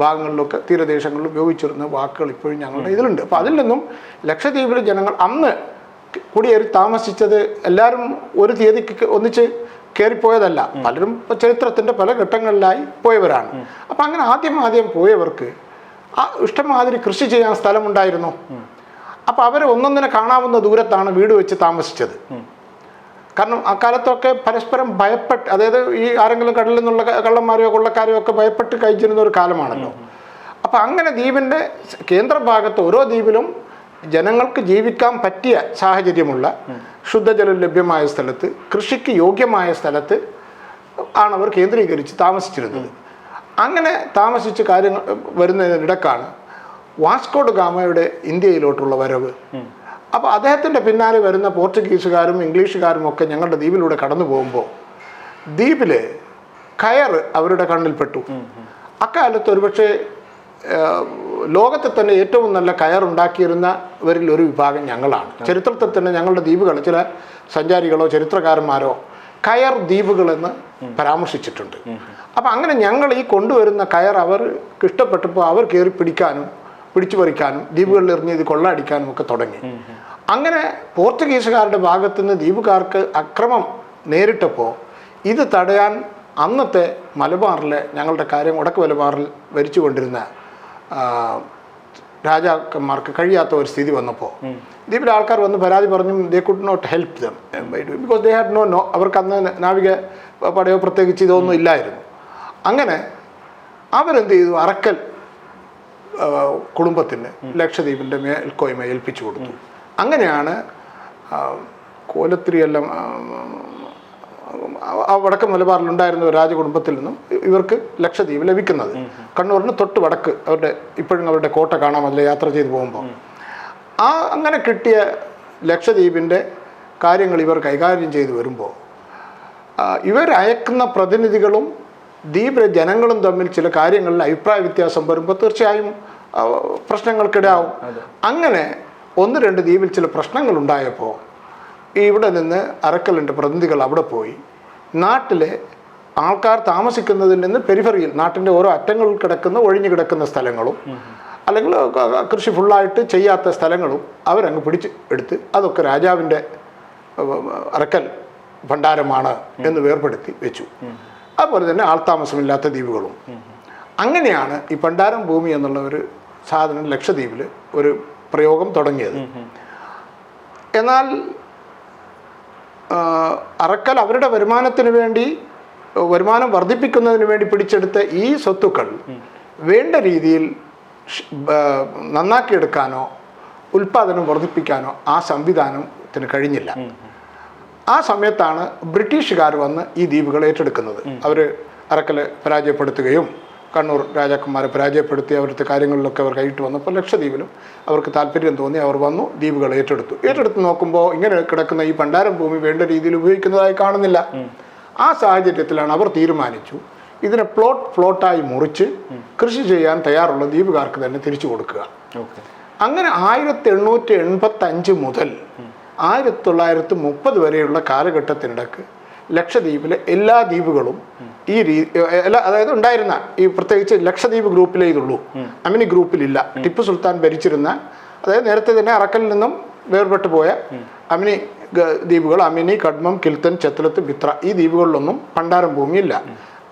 ഭാഗങ്ങളിലൊക്കെ തീരദേശങ്ങളിൽ ഉപയോഗിച്ചിരുന്ന വാക്കുകൾ ഇപ്പോഴും ഞങ്ങളുടെ ഇതിലുണ്ട്. അപ്പോൾ അതിൽ നിന്നും ലക്ഷദ്വീപിലെ ജനങ്ങൾ അന്ന് കുടിയേറി താമസിച്ചത് എല്ലാവരും ഒരു തീയതിക്ക് ഒന്നിച്ച് കയറിപ്പോയതല്ല, പലരും ചരിത്രത്തിൻ്റെ പല ഘട്ടങ്ങളിലായി പോയവരാണ്. അപ്പം അങ്ങനെ ആദ്യം പോയവർക്ക് ഇഷ്ടംമാതിരി കൃഷി ചെയ്യാൻ സ്ഥലമുണ്ടായിരുന്നു. അപ്പോൾ അവർ ഒന്നൊന്നിനെ കാണാവുന്ന ദൂരത്താണ് വീട് വെച്ച് താമസിച്ചത്. കാരണം അക്കാലത്തൊക്കെ പരസ്പരം ഭയപ്പെട്ട്, അതായത് ഈ ആരെങ്കിലും കടലിൽ നിന്നുള്ള കള്ളന്മാരെയോ കൊള്ളക്കാരെയോ ഒക്കെ ഭയപ്പെട്ട് കഴിച്ചിരുന്ന ഒരു കാലമാണല്ലോ. അപ്പം അങ്ങനെ ദ്വീപിൻ്റെ കേന്ദ്രഭാഗത്ത് ഓരോ ദ്വീപിലും ജനങ്ങൾക്ക് ജീവിക്കാൻ പറ്റിയ സാഹചര്യമുള്ള ശുദ്ധജലം ലഭ്യമായ സ്ഥലത്ത്, കൃഷിക്ക് യോഗ്യമായ സ്ഥലത്ത് ആണ് അവർ കേന്ദ്രീകരിച്ച് താമസിച്ചിരുന്നത്. അങ്ങനെ താമസിച്ച് കാര്യങ്ങൾ വരുന്നതിനിടക്കാണ് വാസ്കോ ഡ ഗാമയുടെ ഇന്ത്യയിലോട്ടുള്ള വരവ്. അപ്പോൾ അദ്ദേഹത്തിൻ്റെ പിന്നാലെ വരുന്ന പോർച്ചുഗീസുകാരും ഇംഗ്ലീഷുകാരും ഒക്കെ ഞങ്ങളുടെ ദ്വീപിലൂടെ കടന്നു പോകുമ്പോൾ ദ്വീപിൽ കയർ അവരുടെ കണ്ണിൽപ്പെട്ടു. അക്കാലത്ത് ഒരുപക്ഷെ ലോകത്തെ തന്നെ ഏറ്റവും നല്ല കയറുണ്ടാക്കിയിരുന്നവരിൽ ഒരു വിഭാഗം ഞങ്ങളാണ്. ചരിത്രത്തിൽ തന്നെ ഞങ്ങളുടെ ദ്വീപുകൾ ചില സഞ്ചാരികളോ ചരിത്രകാരന്മാരോ കയർ ദ്വീപുകളെന്ന് പരാമർശിച്ചിട്ടുണ്ട്. അപ്പം അങ്ങനെ ഞങ്ങൾ ഈ കൊണ്ടുവരുന്ന കയർ അവർക്ക് ഇഷ്ടപ്പെട്ടപ്പോൾ അവർ കയറി പിടിച്ചു പറിക്കാനും ദ്വീപുകളിൽ എറിഞ്ഞ് ഇത് കൊള്ളയടിക്കാനും ഒക്കെ തുടങ്ങി. അങ്ങനെ പോർച്ചുഗീസുകാരുടെ ഭാഗത്തു നിന്ന് ദ്വീപുകാർക്ക് അക്രമം നേരിട്ടപ്പോൾ ഇത് തടയാൻ അന്നത്തെ മലബാറിലെ ഞങ്ങളുടെ കാര്യം വടക്ക് മലബാറിൽ ഭരിച്ചുകൊണ്ടിരുന്ന രാജാക്കന്മാർക്ക് കഴിയാത്ത ഒരു സ്ഥിതി വന്നപ്പോൾ ദ്വീപിലെ ആൾക്കാർ വന്ന് പരാതി പറഞ്ഞു they could not help them because they had no അവർക്ക് അന്ന് നാവിക പടയോ പ്രത്യേകിച്ച് ഇതൊന്നും ഇല്ലായിരുന്നു. അങ്ങനെ അവരെന്ത് ചെയ്തു, അറക്കൽ കുടുംബത്തിന് ലക്ഷദ്വീപിൻ്റെ മേൽക്കോയ്മ ഏൽപ്പിച്ചു കൊടുത്തു. അങ്ങനെയാണ് കോലത്തിരിയെല്ലാം വടക്ക് മലബാറിലുണ്ടായിരുന്ന ഒരു രാജകുടുംബത്തിൽ നിന്നും ഇവർക്ക് ലക്ഷദ്വീപ് ലഭിക്കുന്നത്. കണ്ണൂരിന് തൊട്ട് വടക്ക് ഇപ്പോഴും അവരുടെ കോട്ട കാണാം അതിൽ യാത്ര ചെയ്ത് പോകുമ്പോൾ. അങ്ങനെ കിട്ടിയ ലക്ഷദ്വീപിൻ്റെ കാര്യങ്ങൾ ഇവർ കൈകാര്യം ചെയ്ത് വരുമ്പോൾ ഇവരയക്കുന്ന പ്രതിനിധികളും ദ്വീപിലെ ജനങ്ങളും തമ്മിൽ ചില കാര്യങ്ങളിൽ അഭിപ്രായ വ്യത്യാസം വരുമ്പോൾ തീർച്ചയായും പ്രശ്നങ്ങൾക്കിടയാവും. അങ്ങനെ 1-2 ദ്വീപിൽ ചില പ്രശ്നങ്ങൾ ഉണ്ടായപ്പോൾ ഇവിടെ നിന്ന് അറക്കലിൻ്റെ പ്രതിനിധികൾ അവിടെ പോയി നാട്ടിലെ ആൾക്കാർ താമസിക്കുന്നതിൽ നിന്ന് പെരിഫറിയിൽ നാട്ടിൻ്റെ ഓരോ അറ്റങ്ങളിൽ കിടക്കുന്ന ഒഴിഞ്ഞു കിടക്കുന്ന സ്ഥലങ്ങളും അല്ലെങ്കിൽ കൃഷി ഫുള്ളായിട്ട് ചെയ്യാത്ത സ്ഥലങ്ങളും അവരങ്ങ് എടുത്ത് അതൊക്കെ രാജാവിൻ്റെ അറക്കൽ ഭണ്ഡാരമാണ് എന്ന് വേർപെടുത്തി വെച്ചു. അതുപോലെ തന്നെ ആൾത്താമസമില്ലാത്ത ദ്വീപുകളും. അങ്ങനെയാണ് ഈ ഭണ്ഡാരം ഭൂമി എന്നുള്ള ഒരു സാധനം ലക്ഷദ്വീപിൽ ഒരു പ്രയോഗം തുടങ്ങിയത്. എന്നാൽ അറക്കൽ അവരുടെ വരുമാനത്തിന് വേണ്ടി വരുമാനം വർദ്ധിപ്പിക്കുന്നതിന് വേണ്ടി പിടിച്ചെടുത്ത ഈ സ്വത്തുക്കൾ വേണ്ട രീതിയിൽ നന്നാക്കിയെടുക്കാനോ ഉൽപ്പാദനം വർദ്ധിപ്പിക്കാനോ ആ സംവിധാനത്തിന് കഴിഞ്ഞില്ല. ആ സമയത്താണ് ബ്രിട്ടീഷുകാർ വന്ന് ഈ ദ്വീപുകൾ ഏറ്റെടുക്കുന്നത്. അവർ അറക്കലെ പരാജയപ്പെടുത്തുകയും കണ്ണൂർ രാജാക്കന്മാരെ പരാജയപ്പെടുത്തി അവരുടെ കാര്യങ്ങളിലൊക്കെ അവർ കൈയിട്ട് വന്നപ്പോൾ ലക്ഷദ്വീപിലും അവർക്ക് താല്പര്യം തോന്നി അവർ വന്നു ദ്വീപുകൾ ഏറ്റെടുത്ത് നോക്കുമ്പോൾ ഇങ്ങനെ കിടക്കുന്ന ഈ ഭണ്ഡാരം ഭൂമി വേണ്ട രീതിയിൽ ഉപയോഗിക്കുന്നതായി കാണുന്നില്ല. ആ സാഹചര്യത്തിലാണ് അവർ തീരുമാനിച്ചു ഇതിനെ പ്ലോട്ടായി മുറിച്ച് കൃഷി ചെയ്യാൻ തയ്യാറുള്ള ദ്വീപുകാർക്ക് തന്നെ തിരിച്ചു കൊടുക്കുക. അങ്ങനെ 1885 മുതൽ 1930 വരെയുള്ള കാലഘട്ടത്തിനിടക്ക് ലക്ഷദ്വീപിലെ എല്ലാ ദ്വീപുകളും ഈ അതായത് ഉണ്ടായിരുന്ന ഈ പ്രത്യേകിച്ച് ലക്ഷദ്വീപ് ഗ്രൂപ്പിലേ ഇതുള്ളൂ, അമിനി ഗ്രൂപ്പിലില്ല. ടിപ്പു സുൽത്താൻ ഭരിച്ചിരുന്ന, അതായത് നേരത്തെ തന്നെ അറക്കലിൽ നിന്നും വേർപെട്ടു പോയ അമിനി ദ്വീപുകൾ അമിനി, കഡ്മം, കിൽത്തൻ, ചെത്തലത്ത്, ബിത്ര ഈ ദ്വീപുകളിലൊന്നും ഭണ്ഡാരം ഭൂമിയില്ല.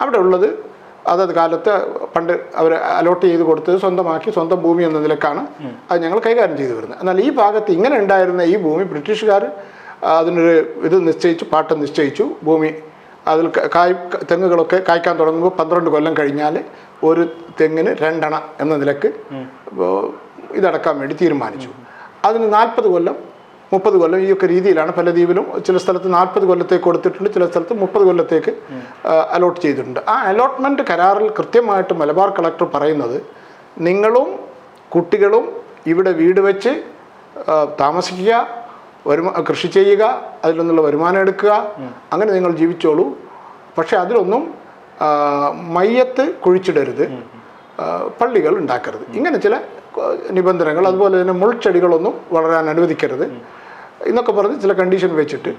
അവിടെ ഉള്ളത് അതത് കാലത്ത് പണ്ട് അവർ അലോട്ട് ചെയ്ത് കൊടുത്തത് സ്വന്തമാക്കി സ്വന്തം ഭൂമി എന്ന നിലക്കാണ് അത് ഞങ്ങൾ കൈകാര്യം ചെയ്തു വരുന്നത്. എന്നാൽ ഈ ഭാഗത്ത് ഇങ്ങനെ ഉണ്ടായിരുന്ന ഈ ഭൂമി ബ്രിട്ടീഷുകാർ അതിനൊരു ഇത് നിശ്ചയിച്ചു, പാട്ടം നിശ്ചയിച്ചു. ഭൂമി അതിൽ തെങ്ങുകളൊക്കെ കായ്ക്കാൻ തുടങ്ങുമ്പോൾ 12 കൊല്ലം കഴിഞ്ഞാൽ ഒരു തെങ്ങിന് 2 അണ എന്ന നിലക്ക് ഇതടക്കാൻ വേണ്ടി തീരുമാനിച്ചു. അതിന് 40 കൊല്ലം 30 കൊല്ലം ഈ ഒക്കെ രീതിയിലാണ് പല ദ്വീപിലും. ചില സ്ഥലത്ത് 40 കൊല്ലത്തേക്ക് കൊടുത്തിട്ടുണ്ട്, ചില സ്ഥലത്ത് 30 കൊല്ലത്തേക്ക് അലോട്ട് ചെയ്തിട്ടുണ്ട്. ആ അലോട്ട്മെൻറ്റ് കരാറിൽ കൃത്യമായിട്ട് മലബാർ കളക്ടർ പറയുന്നത് നിങ്ങളും കുട്ടികളും ഇവിടെ വീട് വെച്ച് താമസിക്കുക, കൃഷി ചെയ്യുക, അതിൽ നിന്നുള്ള വരുമാനം എടുക്കുക, അങ്ങനെ നിങ്ങൾ ജീവിച്ചോളൂ. പക്ഷെ അതിലൊന്നും മയ്യത്ത് കുഴിച്ചിടരുത്, പള്ളികൾ ഉണ്ടാക്കരുത്. ഇങ്ങനെ ചില നിബന്ധനകൾ, അതുപോലെ തന്നെ മുൾച്ചെടികളൊന്നും വളരാൻ അനുവദിക്കരുത് എന്നൊക്കെ പറഞ്ഞ് ചില കണ്ടീഷൻ വെച്ചിട്ട്.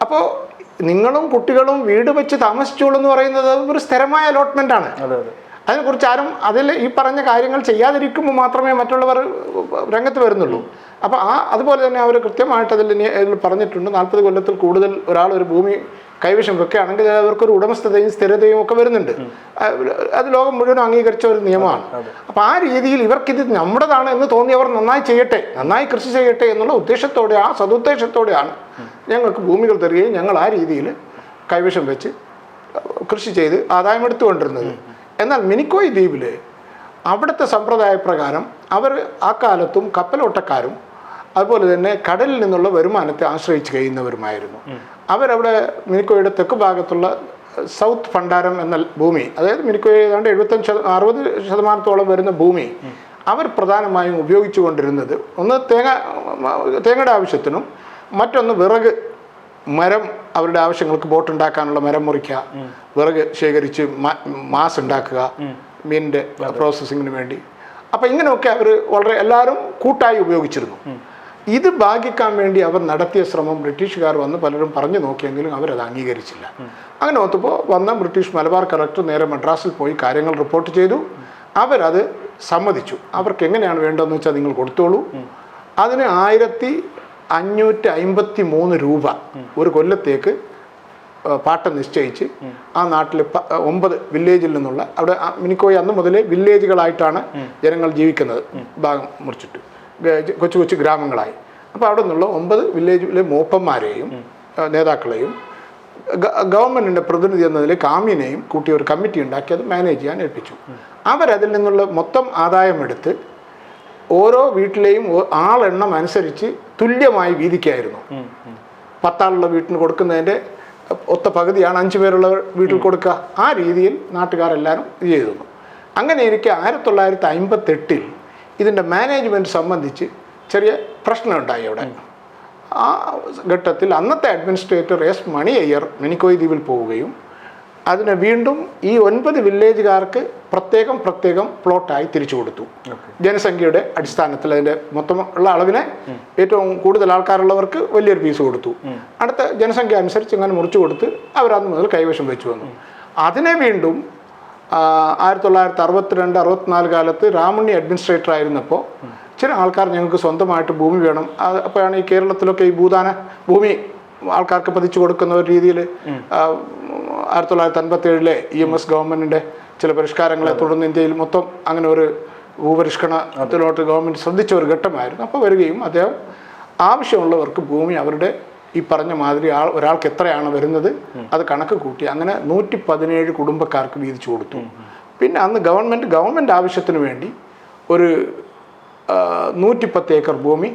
അപ്പോൾ നിങ്ങളും കുട്ടികളും വീട് വെച്ച് താമസിച്ചോളൂ എന്ന് പറയുന്നത് ഒരു സ്ഥിരമായ അലോട്ട്മെൻ്റാണ്. അതിനെക്കുറിച്ച് ആരും അതിൽ ഈ പറഞ്ഞ കാര്യങ്ങൾ ചെയ്യാതിരിക്കുമ്പോൾ മാത്രമേ മറ്റുള്ളവർ രംഗത്ത് വരുന്നുള്ളൂ. അപ്പോൾ അതുപോലെ തന്നെ അവർ കൃത്യമായിട്ട് അതിൽ പറഞ്ഞിട്ടുണ്ട്, 40 കൊല്ലത്തിൽ കൂടുതൽ ഒരാൾ ഒരു ഭൂമി കൈവശം വെക്കുകയാണെങ്കിൽ അവർക്കൊരു ഉടമസ്ഥതയും സ്ഥിരതയും ഒക്കെ വരുന്നുണ്ട്. അത് ലോകം മുഴുവൻ അംഗീകരിച്ച ഒരു നിയമമാണ്. അപ്പോൾ ആ രീതിയിൽ ഇവർക്കിത് നമ്മുടേതാണ് എന്ന് തോന്നി അവർ നന്നായി ചെയ്യട്ടെ, നന്നായി കൃഷി ചെയ്യട്ടെ എന്നുള്ള ഉദ്ദേശത്തോടെ, ആ സതുദ്ദേശത്തോടെയാണ് ഞങ്ങൾക്ക് ഭൂമികൾ തരികയും ഞങ്ങൾ ആ രീതിയിൽ കൈവശം വെച്ച് കൃഷി ചെയ്ത് ആദായം എടുത്തുകൊണ്ടിരുന്നത്. എന്നാൽ മിനിക്കോയ് ദ്വീപിൽ അവിടുത്തെ സമ്പ്രദായ പ്രകാരം അവർ ആ കാലത്തും കപ്പലോട്ടക്കാരും അതുപോലെ തന്നെ കടലിൽ നിന്നുള്ള വരുമാനത്തെ ആശ്രയിച്ച് കഴിയുന്നവരുമായിരുന്നു. അവരവിടെ മിനിക്കോയുടെ തെക്ക് ഭാഗത്തുള്ള സൗത്ത് ഭണ്ഡാരം എന്ന ഭൂമി, അതായത് മിനിക്കോയ് ഏതാണ്ട് 75-60% വരുന്ന ഭൂമി അവർ പ്രധാനമായും ഉപയോഗിച്ചു കൊണ്ടിരുന്നത് ഒന്ന് തേങ്ങയുടെ ആവശ്യത്തിനും, മറ്റൊന്ന് വിറക്, മരം, അവരുടെ ആവശ്യങ്ങൾക്ക് ബോട്ട് ഉണ്ടാക്കാനുള്ള മരം മുറിക്കുക, വിറക് ശേഖരിച്ച് മാസ് ഉണ്ടാക്കുക, മീനിൻ്റെ പ്രോസസ്സിങ്ങിന് വേണ്ടി. അപ്പം ഇങ്ങനെയൊക്കെ അവർ വളരെ എല്ലാവരും കൂട്ടായി ഉപയോഗിച്ചിരുന്നു. ഇത് ഭാഗിക്കാൻ വേണ്ടി അവർ നടത്തിയ ശ്രമം ബ്രിട്ടീഷുകാർ വന്ന് പലരും പറഞ്ഞു നോക്കിയെങ്കിലും അവരത് അംഗീകരിച്ചില്ല. അങ്ങനെ ഒത്തപ്പോൾ വന്ന ബ്രിട്ടീഷ് മലബാർ കളക്ടർ നേരെ മദ്രാസിൽ പോയി കാര്യങ്ങൾ റിപ്പോർട്ട് ചെയ്തു. അവരത് സമ്മതിച്ചു. അവർക്ക് എങ്ങനെയാണ് വേണ്ടതെന്ന് വെച്ചാൽ നിങ്ങൾ കൊടുത്തോളൂ. അതിന് 1553 രൂപ ഒരു കൊല്ലത്തേക്ക് പാട്ടം നിശ്ചയിച്ച് ആ നാട്ടിലെ 9 വില്ലേജിൽ നിന്നുള്ള, അവിടെ മിനിക്കോയ് അന്ന് മുതലേ വില്ലേജുകളായിട്ടാണ് ജനങ്ങൾ ജീവിക്കുന്നത്, ഭാഗം മുറിച്ചിട്ട് കൊച്ചു കൊച്ചു ഗ്രാമങ്ങളായി. അപ്പോൾ അവിടെ നിന്നുള്ള 9 വില്ലേജിലെ മൂപ്പന്മാരെയും നേതാക്കളെയും ഗവൺമെൻറ്റിൻ്റെ പ്രതിനിധി എന്നതിൽ കാമ്യനെയും കൂട്ടി ഒരു കമ്മിറ്റി ഉണ്ടാക്കി അത് മാനേജ് ചെയ്യാൻ ഏൽപ്പിച്ചു. അവരതിൽ നിന്നുള്ള മൊത്തം ആദായം എടുത്ത് ഓരോ വീട്ടിലെയും ആളെണ്ണം അനുസരിച്ച് തുല്യമായി വീതിക്കായിരുന്നു. 10 ആളുള്ള വീട്ടിന് കൊടുക്കുന്നതിൻ്റെ ഒത്ത പകുതിയാണ് 5 പേരുള്ള വീട്ടിൽ കൊടുക്കുക. ആ രീതിയിൽ നാട്ടുകാരെല്ലാവരും ഇത് ചെയ്തു. അങ്ങനെ എനിക്ക് 1958 ഇതിൻ്റെ മാനേജ്മെൻറ്റ് സംബന്ധിച്ച് ചെറിയ പ്രശ്നമുണ്ടായി അവിടെ. ആ ഘട്ടത്തിൽ അന്നത്തെ അഡ്മിനിസ്ട്രേറ്റർ എസ് മണി അയ്യർ മിനിക്കോയ് ദ്വീപിൽ പോവുകയും അതിനെ വീണ്ടും ഈ 9 വില്ലേജുകാർക്ക് പ്രത്യേകം പ്ലോട്ടായി തിരിച്ചു കൊടുത്തു. ജനസംഖ്യയുടെ അടിസ്ഥാനത്തിൽ അതിൻ്റെ മൊത്തമുള്ള അളവിനെ ഏറ്റവും കൂടുതൽ ആൾക്കാരുള്ളവർക്ക് വലിയൊരു പീസ് കൊടുത്തു. അടുത്ത ജനസംഖ്യ അനുസരിച്ച് ഇങ്ങനെ മുറിച്ചു കൊടുത്ത് അവരന്ന് മുതൽ കൈവശം വെച്ചു വന്നു. അതിനെ വീണ്ടും 1962-64 കാലത്ത് രാമണ്ണി അഡ്മിനിസ്ട്രേറ്റർ ആയിരുന്നപ്പോൾ ചില ആൾക്കാർ ഞങ്ങൾക്ക് സ്വന്തമായിട്ട് ഭൂമി വേണം, അപ്പോഴാണ് ഈ കേരളത്തിലൊക്കെ ഈ ഭൂദാന ഭൂമി ആൾക്കാർക്ക് പതിച്ചു കൊടുക്കുന്ന ഒരു രീതിയിൽ 1957 EMS ഗവൺമെൻറ്റിൻ്റെ ചില പരിഷ്കാരങ്ങളെ തുടർന്ന് ഇന്ത്യയിൽ മൊത്തം അങ്ങനെ ഒരു ഭൂപരിഷ്കരണത്തിലോട്ട് ഗവൺമെൻറ് ശ്രദ്ധിച്ച ഒരു ഘട്ടമായിരുന്നു. അപ്പോൾ വരികയും അദ്ദേഹം ആവശ്യമുള്ളവർക്ക് ഭൂമി അവരുടെ ഈ പറഞ്ഞ മാതിരി ഒരാൾക്ക് എത്രയാണ് വരുന്നത് അത് കണക്ക് കൂട്ടി അങ്ങനെ 117 കുടുംബക്കാർക്ക് വീതിച്ചു കൊടുത്തു. പിന്നെ അന്ന് ഗവൺമെൻറ് ആവശ്യത്തിന് വേണ്ടി ഒരു 110 ഏക്കർ ഭൂമി,